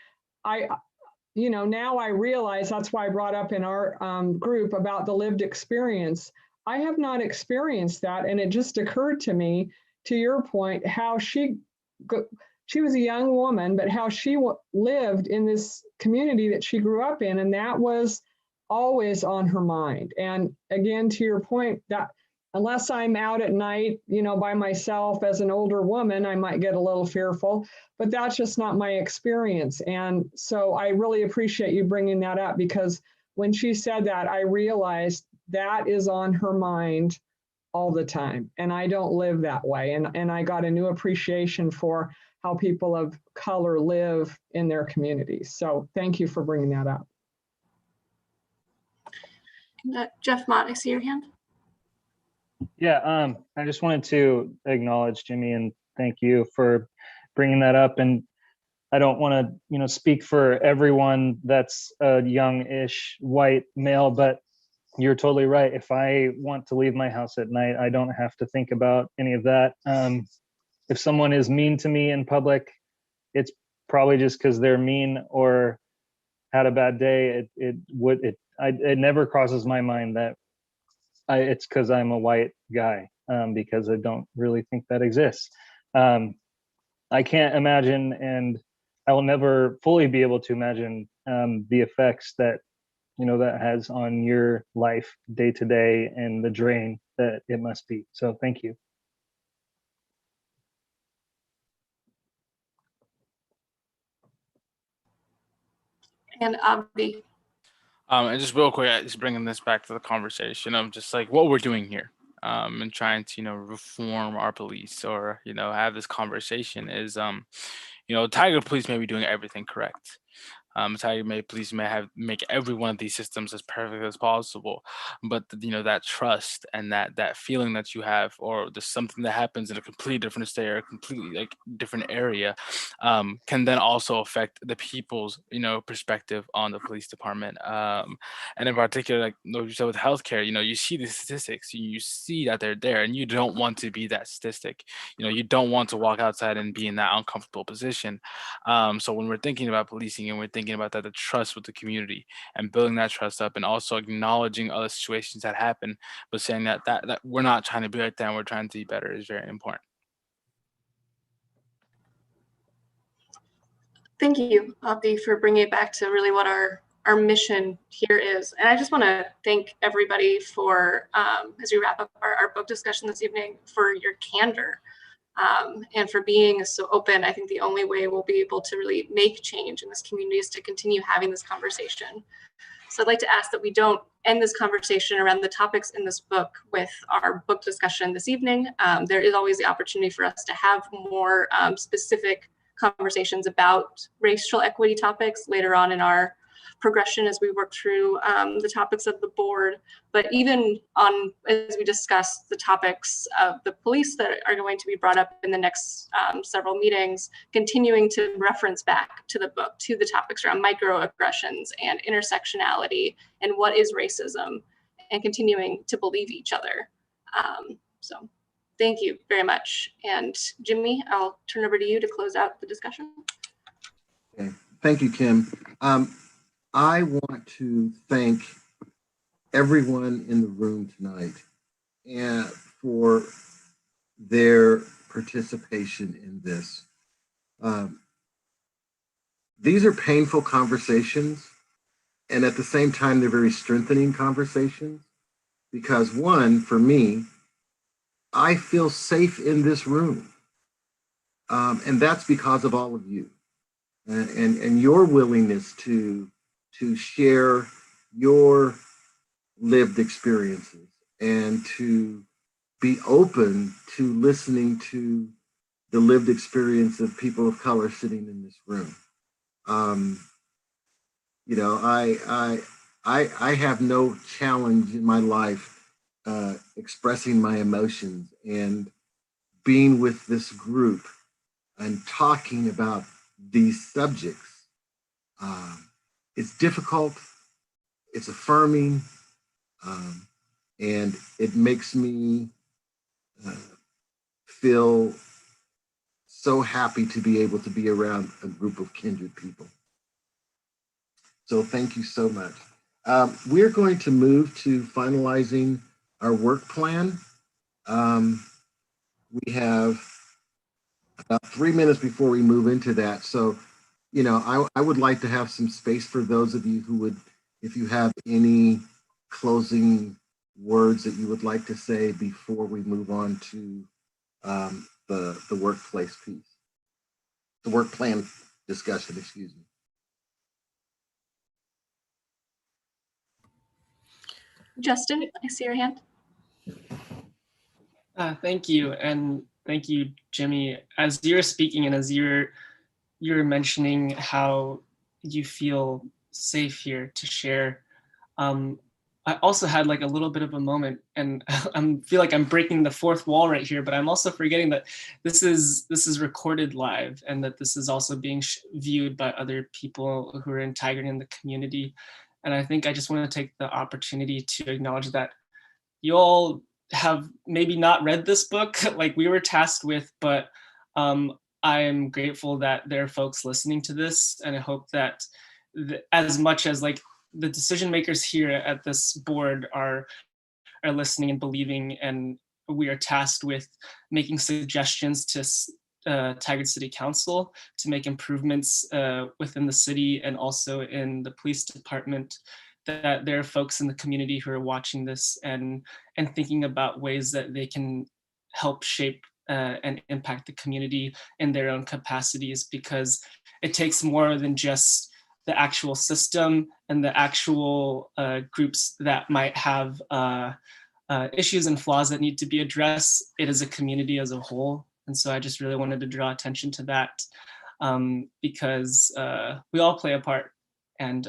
now I realize, that's why I brought up in our group about the lived experience. I have not experienced that. And it just occurred to me, to your point, how she was a young woman, but how she lived in this community that she grew up in. And that was always on her mind. And again, to your point, that unless I'm out at night, by myself as an older woman, I might get a little fearful, but that's just not my experience. And so I really appreciate you bringing that up, because when she said that, I realized that is on her mind all the time. And I don't live that way. And I got a new appreciation for how people of color live in their communities. So thank you for bringing that up. Jeff Mott, I see your hand. Yeah, I just wanted to acknowledge Jimmy and thank you for bringing that up. And I don't want to, speak for everyone that's a young-ish white male, but you're totally right. If I want to leave my house at night, I don't have to think about any of that. If someone is mean to me in public, it's probably just because they're mean or had a bad day. It never crosses my mind that it's because I'm a white guy, because I don't really think that exists. I can't imagine, and I will never fully be able to imagine the effects that that has on your life day to day and the drain that it must be. So thank you. And Abdi. And just real quick, just bringing this back to the conversation of just like what we're doing here, and trying to reform our police or have this conversation is Tiger police may be doing everything correct. Tiger police may make every one of these systems as perfect as possible, but that trust and that feeling that you have, or there's something that happens in a completely different state or a completely different area, can then also affect the people's perspective on the police department. And in particular, like you said with healthcare, you see the statistics, you see that they're there, and you don't want to be that statistic. You don't want to walk outside and be in that uncomfortable position. So when we're thinking about policing and we're thinking about that, the trust with the community and building that trust up, and also acknowledging other situations that happen, but saying that we're not trying to be like that and we're trying to be better is very important. Thank you, Abdi, for bringing it back to really what our our mission here is. And I just want to thank everybody for, as we wrap up our book discussion this evening, for your candor and for being so open. I think the only way we'll be able to really make change in this community is to continue having this conversation. So I'd like to ask that we don't end this conversation around the topics in this book with our book discussion this evening. There is always the opportunity for us to have more specific conversations about racial equity topics later on in our progression as we work through the topics of the board. But even on, as we discuss the topics of the police that are going to be brought up in the next several meetings, continuing to reference back to the book, to the topics around microaggressions and intersectionality and what is racism, and continuing to believe each other. So thank you very much. And Jimmy, I'll turn over to you to close out the discussion. Okay. Thank you, Kim. I want to thank everyone in the room tonight and for their participation in this. These are painful conversations, and at the same time, they're very strengthening conversations because, one, for me, I feel safe in this room, and that's because of all of you and your willingness to share your lived experiences and to be open to listening to the lived experience of people of color sitting in this room. You know, I have no challenge in my life expressing my emotions, and being with this group and talking about these subjects. It's difficult, it's affirming, and it makes me feel so happy to be able to be around a group of kindred people. So thank you so much. We're going to move to finalizing our work plan. We have about 3 minutes before we move into that. So, you know, I would like to have some space for those of you who would, if you have any closing words that you would like to say before we move on to the workplace piece, the work plan discussion, excuse me. Justin, I see your hand. Thank you, and thank you, Jimmy. As you're speaking and as you're mentioning how you feel safe here to share, I also had like a little bit of a moment, and I feel like I'm breaking the fourth wall right here, but I'm also forgetting that this is recorded live, and that this is also being viewed by other people who are in Tigard in the community. And I think I just want to take the opportunity to acknowledge that you all have maybe not read this book like we were tasked with, but I am grateful that there are folks listening to this, and I hope that as much as like the decision makers here at this board are listening and believing, and we are tasked with making suggestions to Tigard City Council to make improvements within the city and also in the police department, that there are folks in the community who are watching this and thinking about ways that they can help shape and impact the community in their own capacities, because it takes more than just the actual system and the actual groups that might have issues and flaws that need to be addressed. It is a community as a whole. And so I just really wanted to draw attention to that because we all play a part. And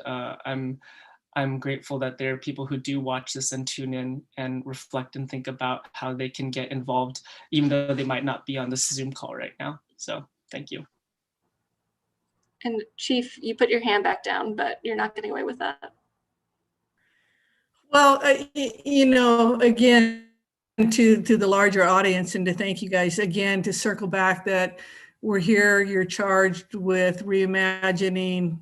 I'm grateful that there are people who do watch this and tune in and reflect and think about how they can get involved, even though they might not be on this Zoom call right now. So thank you. And Chief, you put your hand back down, but you're not getting away with that. Well, you know, again, to the larger audience, and to thank you guys again, to circle back that we're here, you're charged with reimagining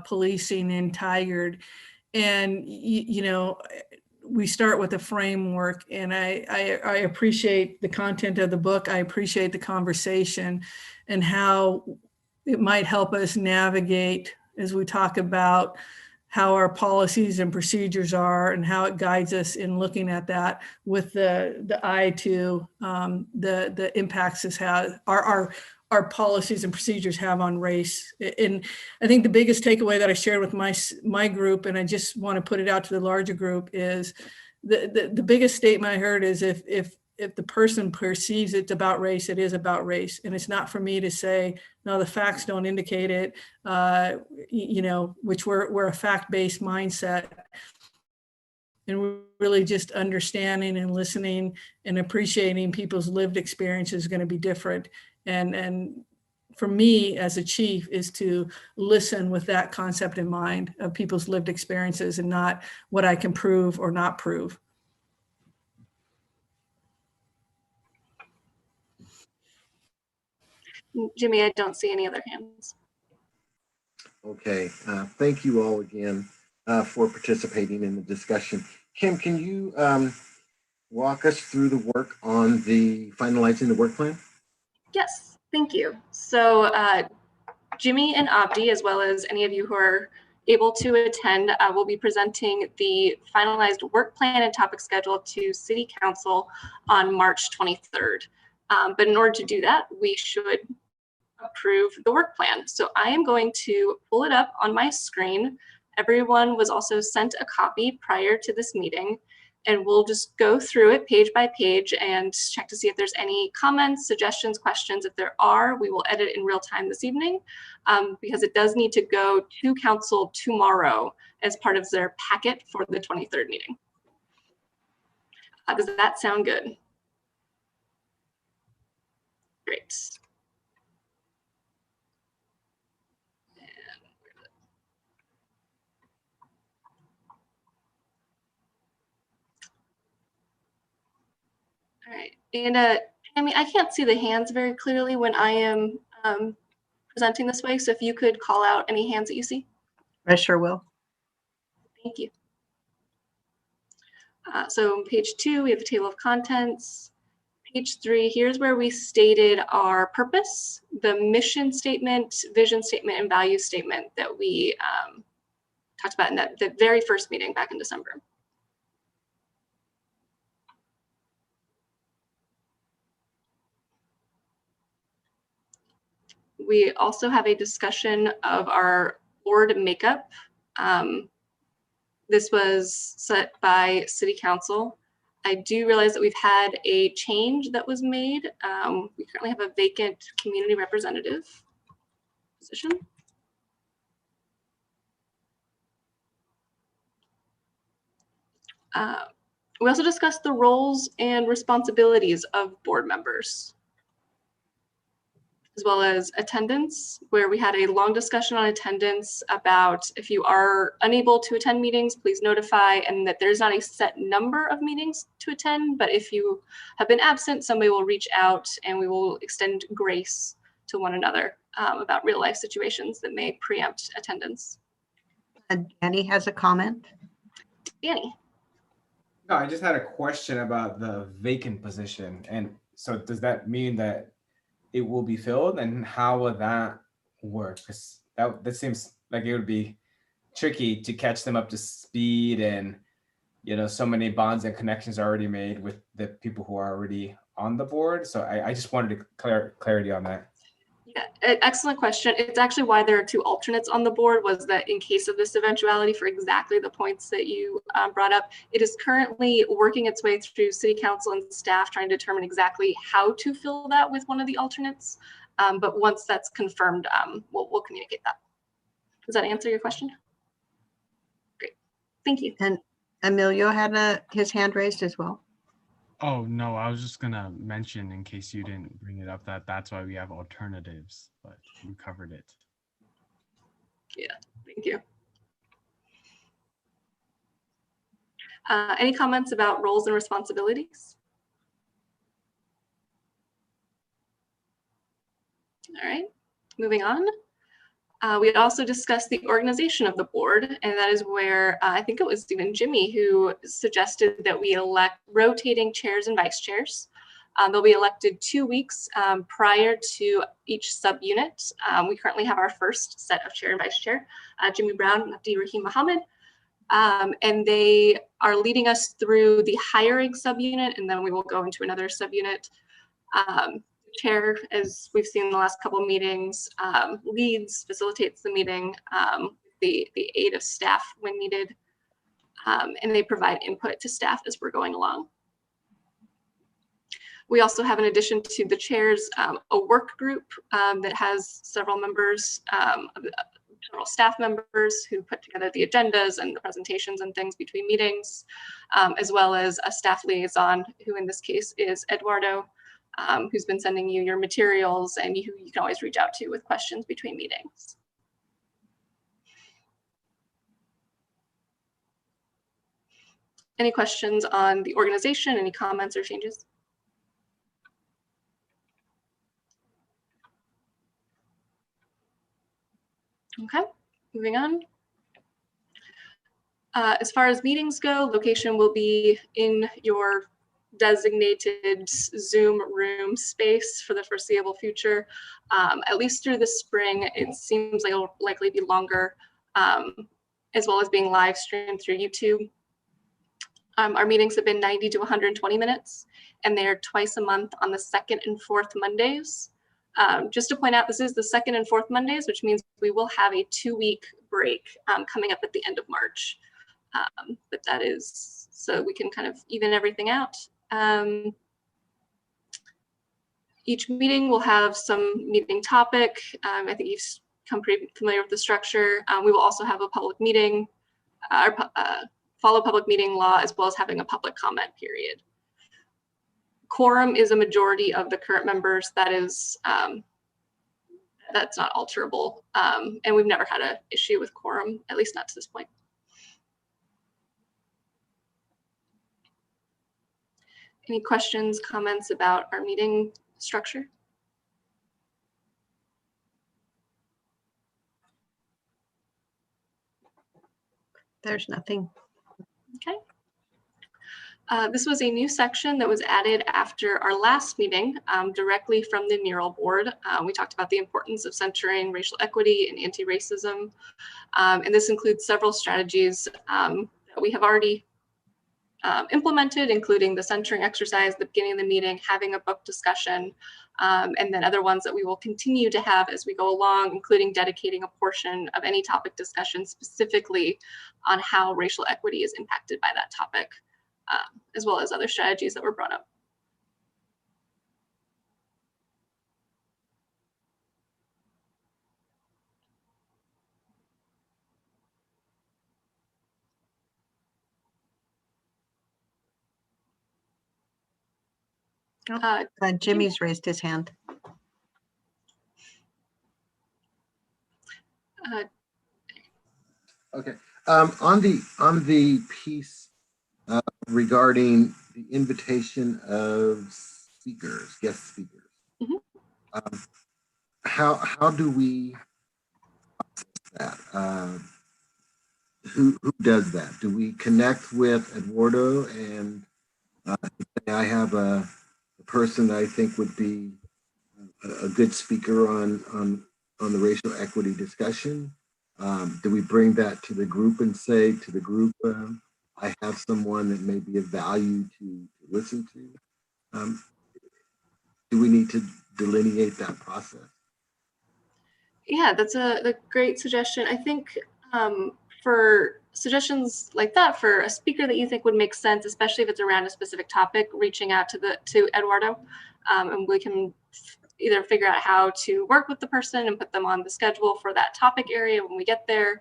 policing in Tigard. And, you know, we start with a framework, and I appreciate the content of the book. I appreciate the conversation and how it might help us navigate as we talk about how our policies and procedures are and how it guides us in looking at that with the eye to the impacts this has, our policies and procedures have on race. And I think the biggest takeaway that I shared with my group, and I just want to put it out to the larger group, is the biggest statement I heard is if the person perceives it's about race, it is about race. And it's not for me to say, no, the facts don't indicate it, you know, which we're a fact-based mindset. And we're really just understanding and listening and appreciating people's lived experience is going to be different. And for me as a chief is to listen with that concept in mind of people's lived experiences and not what I can prove or not prove. Jimmy, I don't see any other hands. Okay, thank you all again for participating in the discussion. Kim, can you walk us through the work on the finalizing the work plan? Yes, thank you. So Jimmy and Abdi, as well as any of you who are able to attend, will be presenting the finalized work plan and topic schedule to City Council on March 23rd. But in order to do that, we should approve the work plan. So I am going to pull it up on my screen. Everyone was also sent a copy prior to this meeting, and we'll just go through it page by page and check to see if there's any comments, suggestions, questions. If there are, we will edit in real time this evening because it does need to go to council tomorrow as part of their packet for the 23rd meeting. Does that sound good? Great. All right, and Tammy, I can't see the hands very clearly when I am presenting this way, so if you could call out any hands that you see. I sure will. Thank you. So on page 2, we have a table of contents. Page 3, here's where we stated our purpose, the mission statement, vision statement, and value statement that we talked about in the very first meeting back in December. We also have a discussion of our board makeup. This was set by City Council. I do realize that we've had a change that was made. We currently have a vacant community representative position. We also discussed the roles and responsibilities of board members, as well as attendance, where we had a long discussion on attendance about if you are unable to attend meetings, please notify, and that there's not a set number of meetings to attend, but if you have been absent, somebody will reach out and we will extend grace to one another about real life situations that may preempt attendance. Danny has a comment. Danny. No, I just had a question about the vacant position. And so does that mean that it will be filled, and how will that work? Because that seems like it would be tricky to catch them up to speed, and you know, so many bonds and connections are already made with the people who are already on the board. So I just wanted clarity on that. Yeah, excellent question. It's actually why there are 2 alternates on the board, was that in case of this eventuality, for exactly the points that you brought up, it is currently working its way through City Council and staff trying to determine exactly how to fill that with one of the alternates. But once that's confirmed, we'll communicate that. Does that answer your question? Great, thank you. And Emilio had his hand raised as well. Oh, no, I was just gonna mention, in case you didn't bring it up, that's why we have alternatives, but we covered it. Yeah, thank you. Any comments about roles and responsibilities? All right, moving on. We had also discussed the organization of the board, and that is where I think it was even Jimmy who suggested that we elect rotating chairs and vice chairs. They'll be elected 2 weeks prior to each subunit. We currently have our first set of chair and vice chair, Jimmy Brown and Abdi Rahim Mohammed. And they are leading us through the hiring subunit, and then we will go into another subunit. Chair, as we've seen in the last couple of meetings, leads, facilitates the meeting, the aid of staff when needed, and they provide input to staff as we're going along. We also have, in addition to the chairs, a work group that has several members, several staff members who put together the agendas and the presentations and things between meetings, as well as a staff liaison, who in this case is Eduardo, who's been sending you your materials and who you can always reach out to with questions between meetings. Any questions on the organization, any comments or changes? Okay, moving on. As far as meetings go, location will be in your designated Zoom room space for the foreseeable future. At least through the spring, it seems like it'll likely be longer, as well as being live streamed through YouTube. Our meetings have been 90 to 120 minutes, and they are twice a month on the 2nd and 4th Mondays. Just to point out, this is the 2nd and 4th Mondays, which means we will have a 2-week break coming up at the end of March. But that is so we can kind of even everything out. Each meeting will have some meeting topic. I think you've come pretty familiar with the structure. We will also have a public meeting, follow public meeting law, as well as having a public comment period. Quorum is a majority of the current members. That is, that's not alterable. And we've never had an issue with quorum, at least not to this point. Any questions, comments about our meeting structure? There's nothing. Okay. This was a new section that was added after our last meeting, directly from the mural board. We talked about the importance of centering racial equity and anti-racism. And this includes several strategies that we have already implemented, including the centering exercise at the beginning of the meeting, having a book discussion, and then other ones that we will continue to have as we go along, including dedicating a portion of any topic discussion specifically on how racial equity is impacted by that topic, as well as other strategies that were brought up. Jimmy's raised his hand. Okay. On the piece regarding the invitation of speakers, guest speakers, how do we process that? Who does that? Do we connect with Eduardo and I have a person that I think would be a good speaker on the racial equity discussion? Do we bring that to the group and say to the group, I have someone that may be of value to listen to? Do we need to delineate that process? Yeah, that's a great suggestion. I think for suggestions like that, for a speaker that you think would make sense, especially if it's around a specific topic, reaching out to Eduardo, and we can either figure out how to work with the person and put them on the schedule for that topic area when we get there,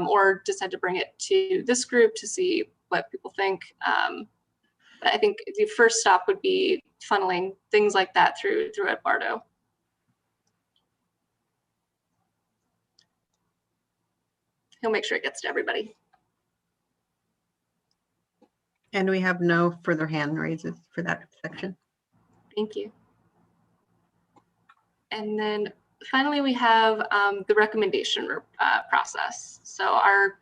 or decide to bring it to this group to see what people think. But I think the first stop would be funneling things like that through Eduardo. He'll make sure it gets to everybody. And we have no further hand raises for that section. Thank you. And then finally, we have the recommendation process. So our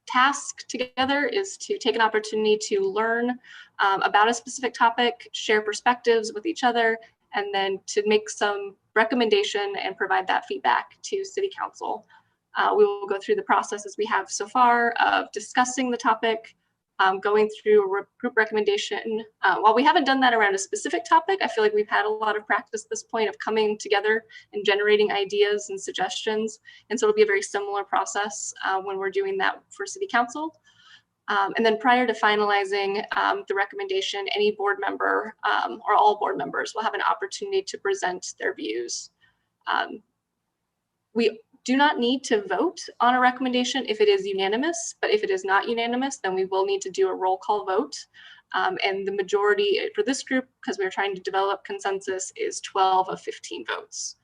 task together is to take an opportunity to learn about a specific topic, share perspectives with each other, and then to make some recommendation and provide that feedback to City Council. We will go through the process as we have so far of discussing the topic, going through a group recommendation. While we haven't done that around a specific topic, I feel like we've had a lot of practice at this point of coming together and generating ideas and suggestions. And so it'll be a very similar process when we're doing that for City Council. And then prior to finalizing the recommendation, any board member or all board members will have an opportunity to present their views. We do not need to vote on a recommendation if it is unanimous, but if it is not unanimous, then we will need to do a roll call vote. And the majority for this group, because we're trying to develop consensus, is 12 of 15 votes.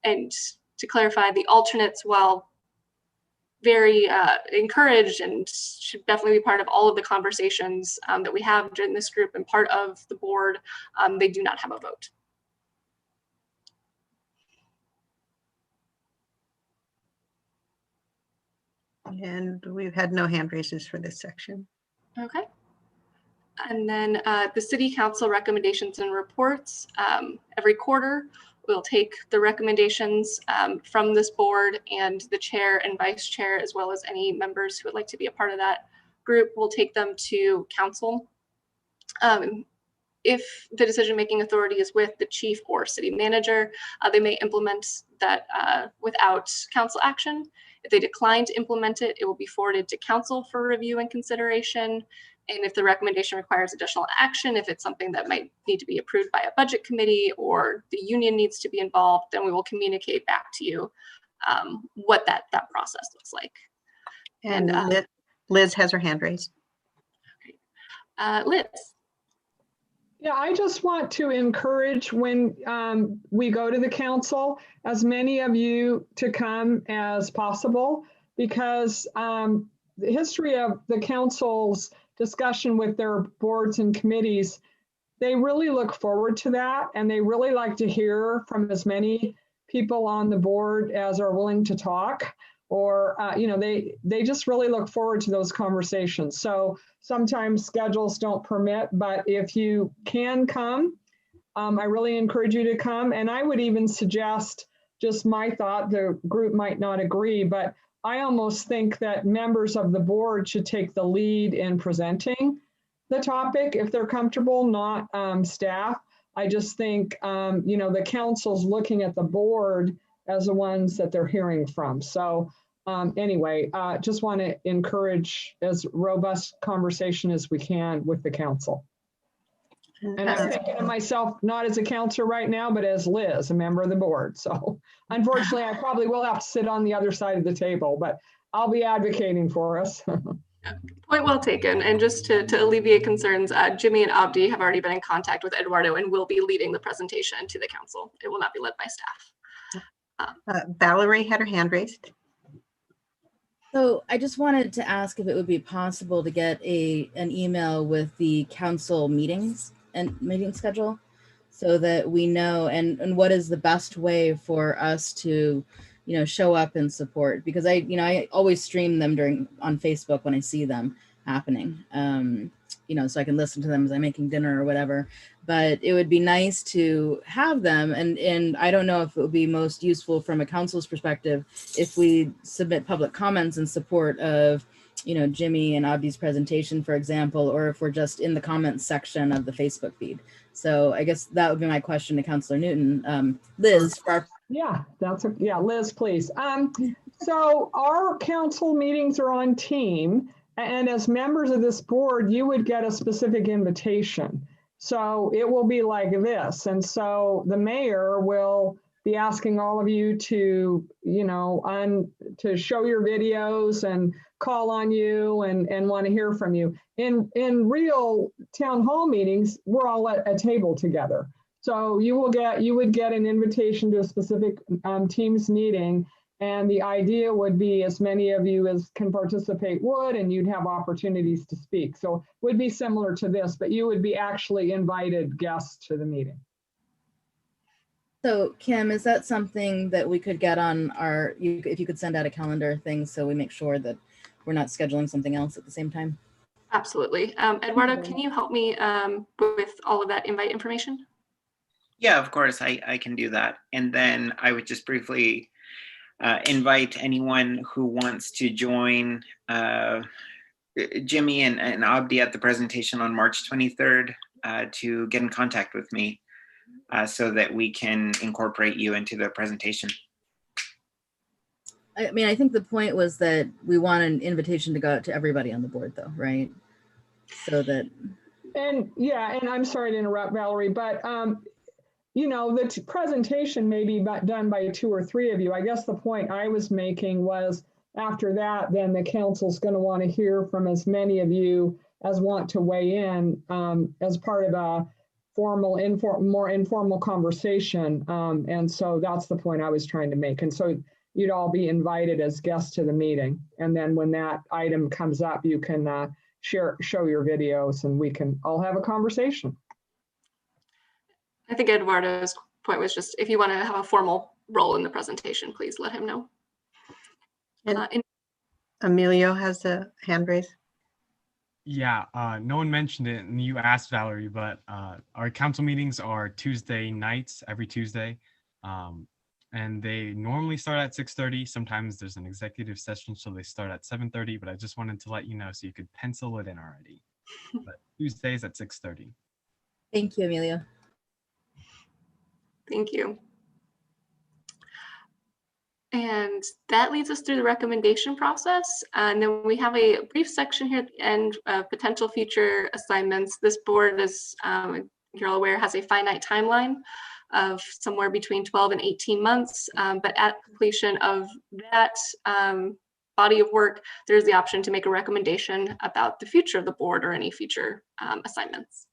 And to clarify, the alternates, while very encouraged and should definitely be part of all of the conversations that we have during this group and part of the board, they do not have a vote. And we've had no hand raises for this section. Okay. And then the City Council recommendations and reports. Every quarter, we'll take the recommendations from this board, and the chair and vice chair, as well as any members who would like to be a part of that group, will take them to council. If the decision-making authority is with the chief or city manager, they may implement that without council action. If they decline to implement it, it will be forwarded to council for review and consideration. And if the recommendation requires additional action, if it's something that might need to be approved by a budget committee or the union needs to be involved, then we will communicate back to you what that process looks like. And Liz has her hand raised. Liz. Yeah, I just want to encourage when we go to the council, as many of you to come as possible, because the history of the council's discussion with their boards and committees, they really look forward to that, and they really like to hear from as many people on the board as are willing to talk, or they just really look forward to those conversations. So sometimes schedules don't permit, but if you can come, I really encourage you to come. And I would even suggest, just my thought, the group might not agree, but I almost think that members of the board should take the lead in presenting the topic if they're comfortable, not staff. I just think, the council's looking at the board as the ones that they're hearing from. So anyway, just want to encourage as robust conversation as we can with the council. And I'm thinking of myself, not as a counselor right now, but as Liz, a member of the board. So unfortunately, I probably will have to sit on the other side of the table, but I'll be advocating for us. Point well taken. And just to alleviate concerns, Jimmy and Abdi have already been in contact with Eduardo and will be leading the presentation to the council. It will not be led by staff. Valerie had her hand raised. So I just wanted to ask if it would be possible to get an email with the council meetings and meeting schedule, so that we know and what is the best way for us to show up and support, because I always stream them on Facebook when I see them happening, so I can listen to them as I'm making dinner or whatever. But it would be nice to have them, and I don't know if it would be most useful from a council's perspective if we submit public comments in support of Jimmy and Abdi's presentation, for example, or if we're just in the comments section of the Facebook feed. So I guess that would be my question to Councilor Newton. Liz. Yeah, Liz, please. So our council meetings are on Team, and as members of this board, you would get a specific invitation. So it will be like this. And so the mayor will be asking all of you to, to show your videos and call on you and want to hear from you. In real town hall meetings, we're all at a table together. So you would get an invitation to a specific Teams meeting, and the idea would be as many of you as can participate would, and you'd have opportunities to speak. So it would be similar to this, but you would be actually invited guests to the meeting. So Kim, is that something that we could get on if you could send out a calendar thing so we make sure that we're not scheduling something else at the same time. Absolutely. Eduardo, can you help me with all of that invite information? Yeah, of course, I can do that. And then I would just briefly invite anyone who wants to join Jimmy and Abdi at the presentation on March 23rd to get in contact with me so that we can incorporate you into the presentation. I mean, I think the point was that we want an invitation to go out to everybody on the board, though, right? So that. And yeah, and I'm sorry to interrupt, Valerie, but you know, the presentation may be done by 2 or 3 of you. I guess the point I was making was after that, then the council's going to want to hear from as many of you as want to weigh in as part of a formal, more informal conversation. And so that's the point I was trying to make. And so you'd all be invited as guests to the meeting. And then when that item comes up, you can show your videos and we can all have a conversation. I think Eduardo's point was just if you want to have a formal role in the presentation, please let him know. And Emilio has a hand raised. Yeah, no one mentioned it, and you asked Valerie, but our council meetings are Tuesday nights, every Tuesday, and they normally start at 6:30. Sometimes there's an executive session, so they start at 7:30, but I just wanted to let you know so you could pencil it in already. But Tuesdays at 6:30. Thank you, Emilio. Thank you. And that leads us through the recommendation process. And then we have a brief section here at the end of potential future assignments. This board, as you're all aware, has a finite timeline of somewhere between 12 and 18 months. But at completion of that body of work, there's the option to make a recommendation about the future of the board or any future assignments.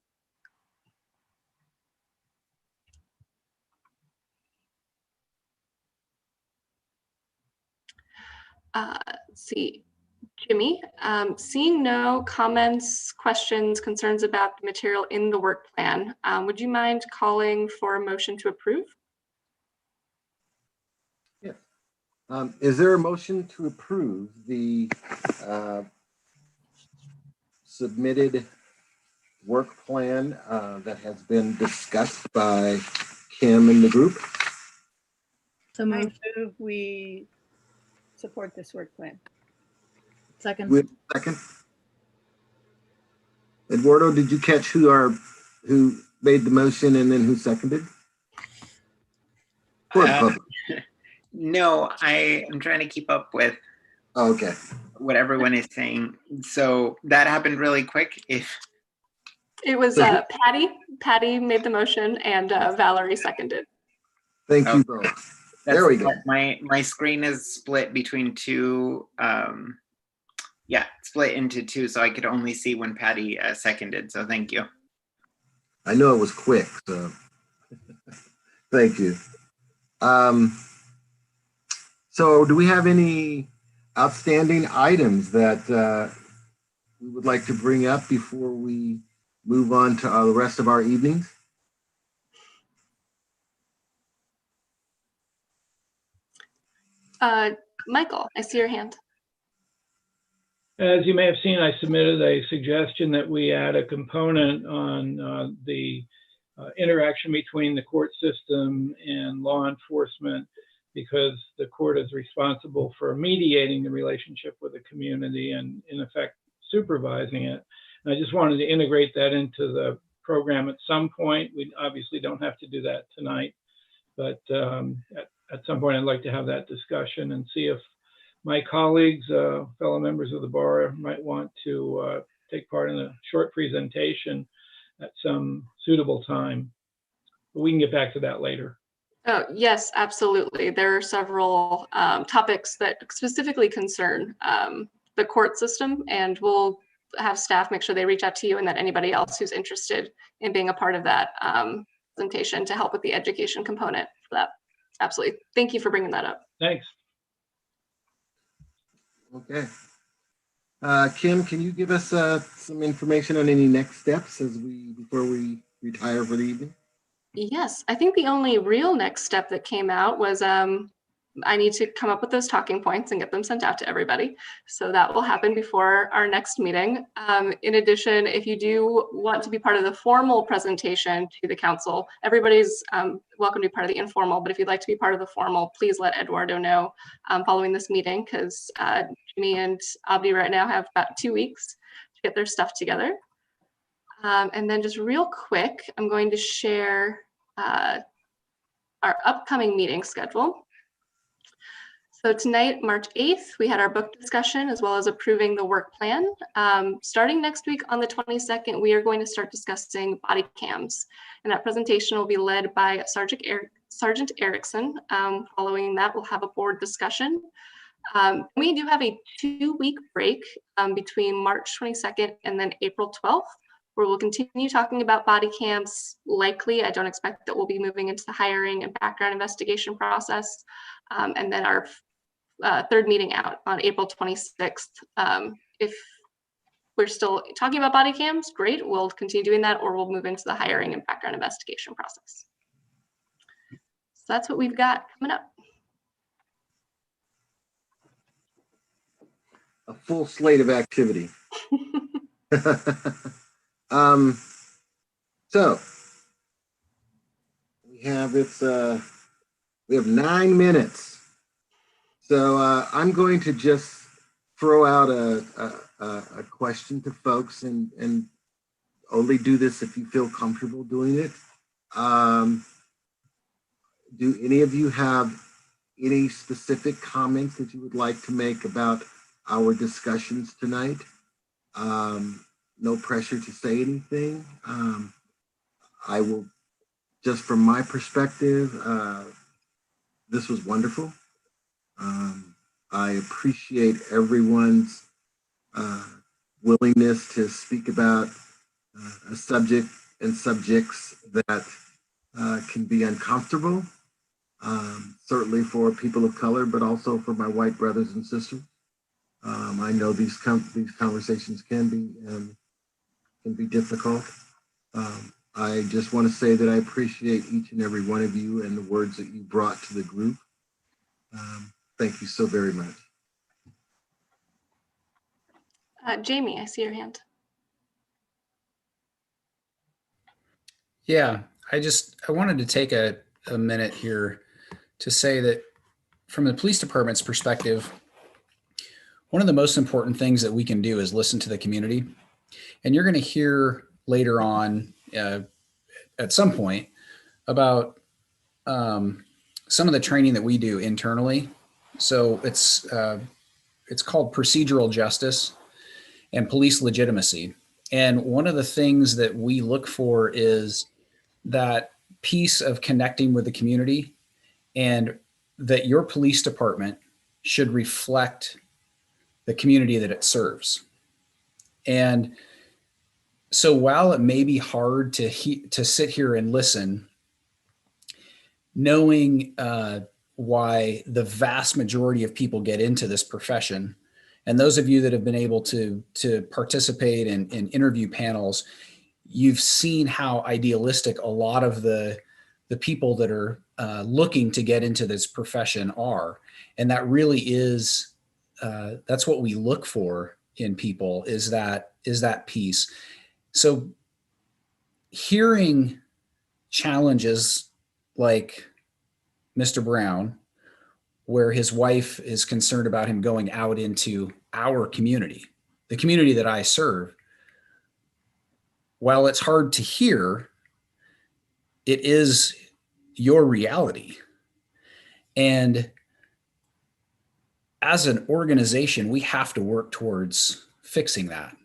Let's see, Jimmy, seeing no comments, questions, concerns about the material in the work plan, would you mind calling for a motion to approve? Yes. Is there a motion to approve the submitted work plan that has been discussed by Kim and the group? So I move we support this work plan. Second. Second. Eduardo, did you catch who made the motion and then who seconded? No, I am trying to keep up with okay. what everyone is saying. So that happened really quick. It was Patty. Patty made the motion and Valerie seconded. Thank you both. There we go. My screen is split between two. Split into two, so I could only see when Patty seconded. So thank you. I know it was quick, so thank you. So do we have any outstanding items that we would like to bring up before we move on to the rest of our evenings? Michael, I see your hand. As you may have seen, I submitted a suggestion that we add a component on the interaction between the court system and law enforcement, because the court is responsible for mediating the relationship with the community and, in effect, supervising it. And I just wanted to integrate that into the program at some point. We obviously don't have to do that tonight, but at some point I'd like to have that discussion and see if my colleagues, fellow members of the bar, might want to take part in a short presentation at some suitable time. But we can get back to that later. Oh, yes, absolutely. There are several topics that specifically concern the court system, and we'll have staff make sure they reach out to you and that anybody else who's interested in being a part of that presentation to help with the education component for that. Absolutely. Thank you for bringing that up. Thanks. Okay. Kim, can you give us some information on any next steps before we retire for the evening? Yes, I think the only real next step that came out was I need to come up with those talking points and get them sent out to everybody. So that will happen before our next meeting. In addition, if you do want to be part of the formal presentation to the council, everybody's welcome to be part of the informal, but if you'd like to be part of the formal, please let Eduardo know following this meeting, because Jimmy and Abdi right now have about 2 weeks to get their stuff together. And then just real quick, I'm going to share our upcoming meeting schedule. So tonight, March 8th, we had our book discussion as well as approving the work plan. Starting next week on the 22nd, we are going to start discussing body cams. And that presentation will be led by Sergeant Erickson. Following that, we'll have a board discussion. We do have a 2-week break between March 22nd and then April 12th, where we'll continue talking about body cams. Likely, I don't expect that we'll be moving into the hiring and background investigation process. And then our third meeting out on April 26th. If we're still talking about body cams, great, we'll continue doing that, or we'll move into the hiring and background investigation process. So that's what we've got coming up. A full slate of activity. So we have 9 minutes. So I'm going to just throw out a question to folks, and only do this if you feel comfortable doing it. Do any of you have any specific comments that you would like to make about our discussions tonight? No pressure to say anything. I will, just from my perspective, this was wonderful. I appreciate everyone's willingness to speak about a subject and subjects that can be uncomfortable, certainly for people of color, but also for my white brothers and sisters. I know these conversations can be difficult. I just want to say that I appreciate each and every one of you and the words that you brought to the group. Thank you so very much. Jamie, I see your hand. Yeah, I wanted to take a minute here to say that from the police department's perspective, one of the most important things that we can do is listen to the community. And you're going to hear later on at some point about some of the training that we do internally. So it's called procedural justice and police legitimacy. And one of the things that we look for is that piece of connecting with the community, and that your police department should reflect the community that it serves. And so while it may be hard to sit here and listen, knowing why the vast majority of people get into this profession, and those of you that have been able to participate in interview panels, you've seen how idealistic a lot of the people that are looking to get into this profession are. And that really is, that's what we look for in people, is that piece. So hearing challenges like Mr. Brown, where his wife is concerned about him going out into our community, the community that I serve, while it's hard to hear, it is your reality. And as an organization, we have to work towards fixing that.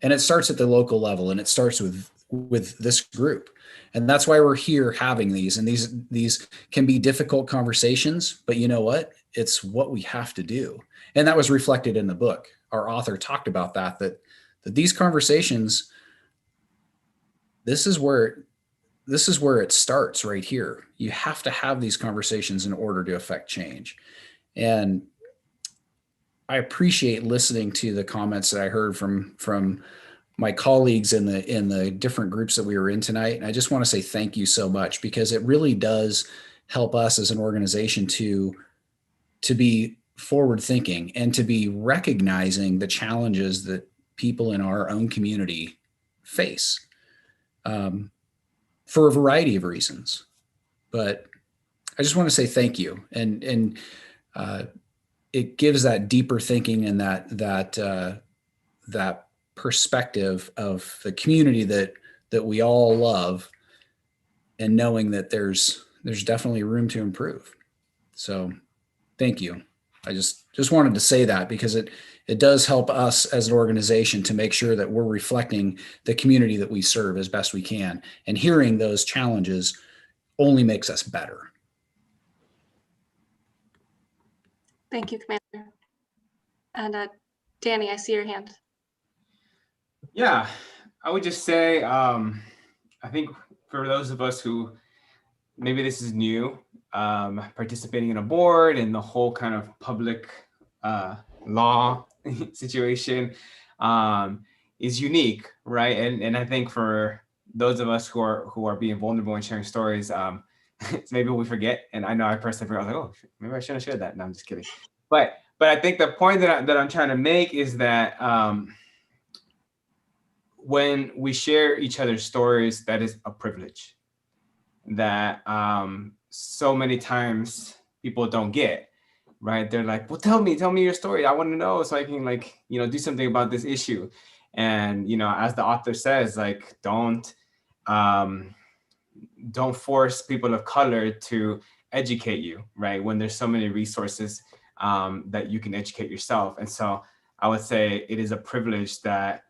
And it starts at the local level, and it starts with this group. And that's why we're here having these. And these can be difficult conversations, but you know what? It's what we have to do. And that was reflected in the book. Our author talked about that these conversations, this is where it starts right here. You have to have these conversations in order to affect change. And I appreciate listening to the comments that I heard from my colleagues in the different groups that we were in tonight. And I just want to say thank you so much, because it really does help us as an organization to to be forward thinking and to be recognizing the challenges that people in our own community face for a variety of reasons. But I just want to say thank you. And it gives that deeper thinking and that perspective of the community that we all love, and knowing that there's definitely room to improve. So thank you. I just wanted to say that because it does help us as an organization to make sure that we're reflecting the community that we serve as best we can. And hearing those challenges only makes us better. Thank you, Commander. And Danny, I see your hand. Yeah, I would just say, I think for those of us who maybe this is new, participating in a board and the whole kind of public law situation is unique, right? And I think for those of us who are being vulnerable and sharing stories, maybe we forget. And I know I personally forgot. I was like, oh, maybe I shouldn't have shared that. No, I'm just kidding. But I think the point that I'm trying to make is that when we share each other's stories, that is a privilege that so many times people don't get, right? They're like, well, tell me your story. I want to know so I can do something about this issue. And, as the author says, don't force people of color to educate you, right? When there's so many resources that you can educate yourself. And so I would say it is a privilege that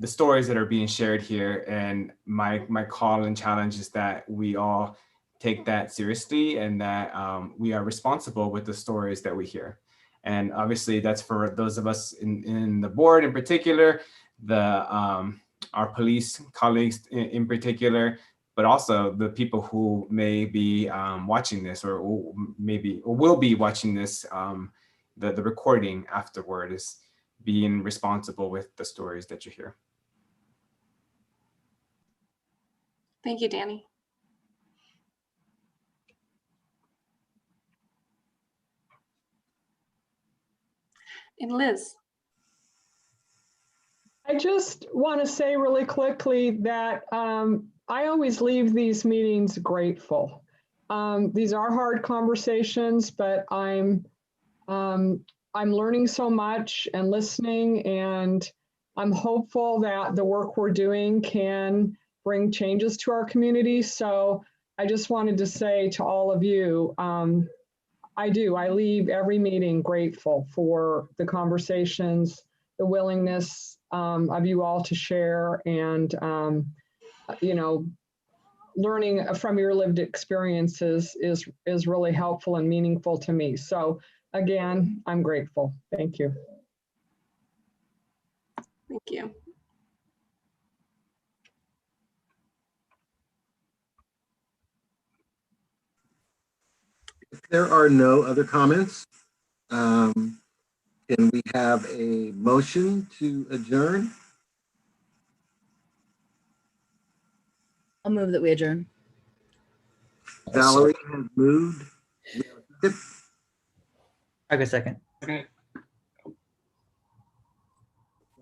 the stories that are being shared here, and my call and challenge is that we all take that seriously and that we are responsible with the stories that we hear. And obviously that's for those of us in the board in particular, our police colleagues in particular, but also the people who may be watching this or will be watching this, the recording afterward, is being responsible with the stories that you hear. Thank you, Danny. And Liz. I just want to say really quickly that I always leave these meetings grateful. These are hard conversations, but I'm learning so much and listening, and I'm hopeful that the work we're doing can bring changes to our community. So I just wanted to say to all of you, I leave every meeting grateful for the conversations, the willingness of you all to share, and learning from your lived experiences is really helpful and meaningful to me. So again, I'm grateful. Thank you. Thank you. If there are no other comments, can we have a motion to adjourn? I'll move that we adjourn. Valerie has moved. I go second. Okay.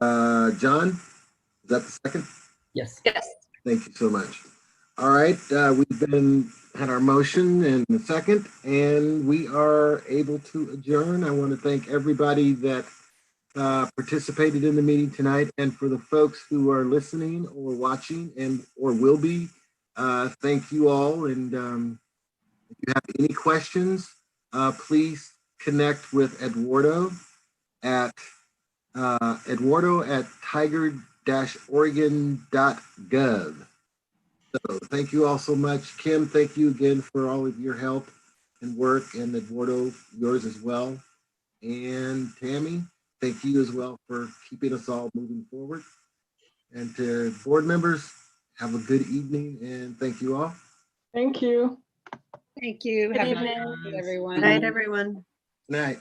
John, is that the second? Yes. Yes. Thank you so much. All right, we've had our motion and the second, and we are able to adjourn. I want to thank everybody that participated in the meeting tonight, and for the folks who are listening or watching or will be, thank you all. And if you have any questions, please connect with Eduardo at tigard-oregon.gov. So thank you all so much. Kim, thank you again for all of your help and work, and Eduardo, yours as well. And Tammy, thank you as well for keeping us all moving forward. And to board members, have a good evening, and thank you all. Thank you. Thank you. Good Have a evening. good night, everyone. Good night, everyone. Good night.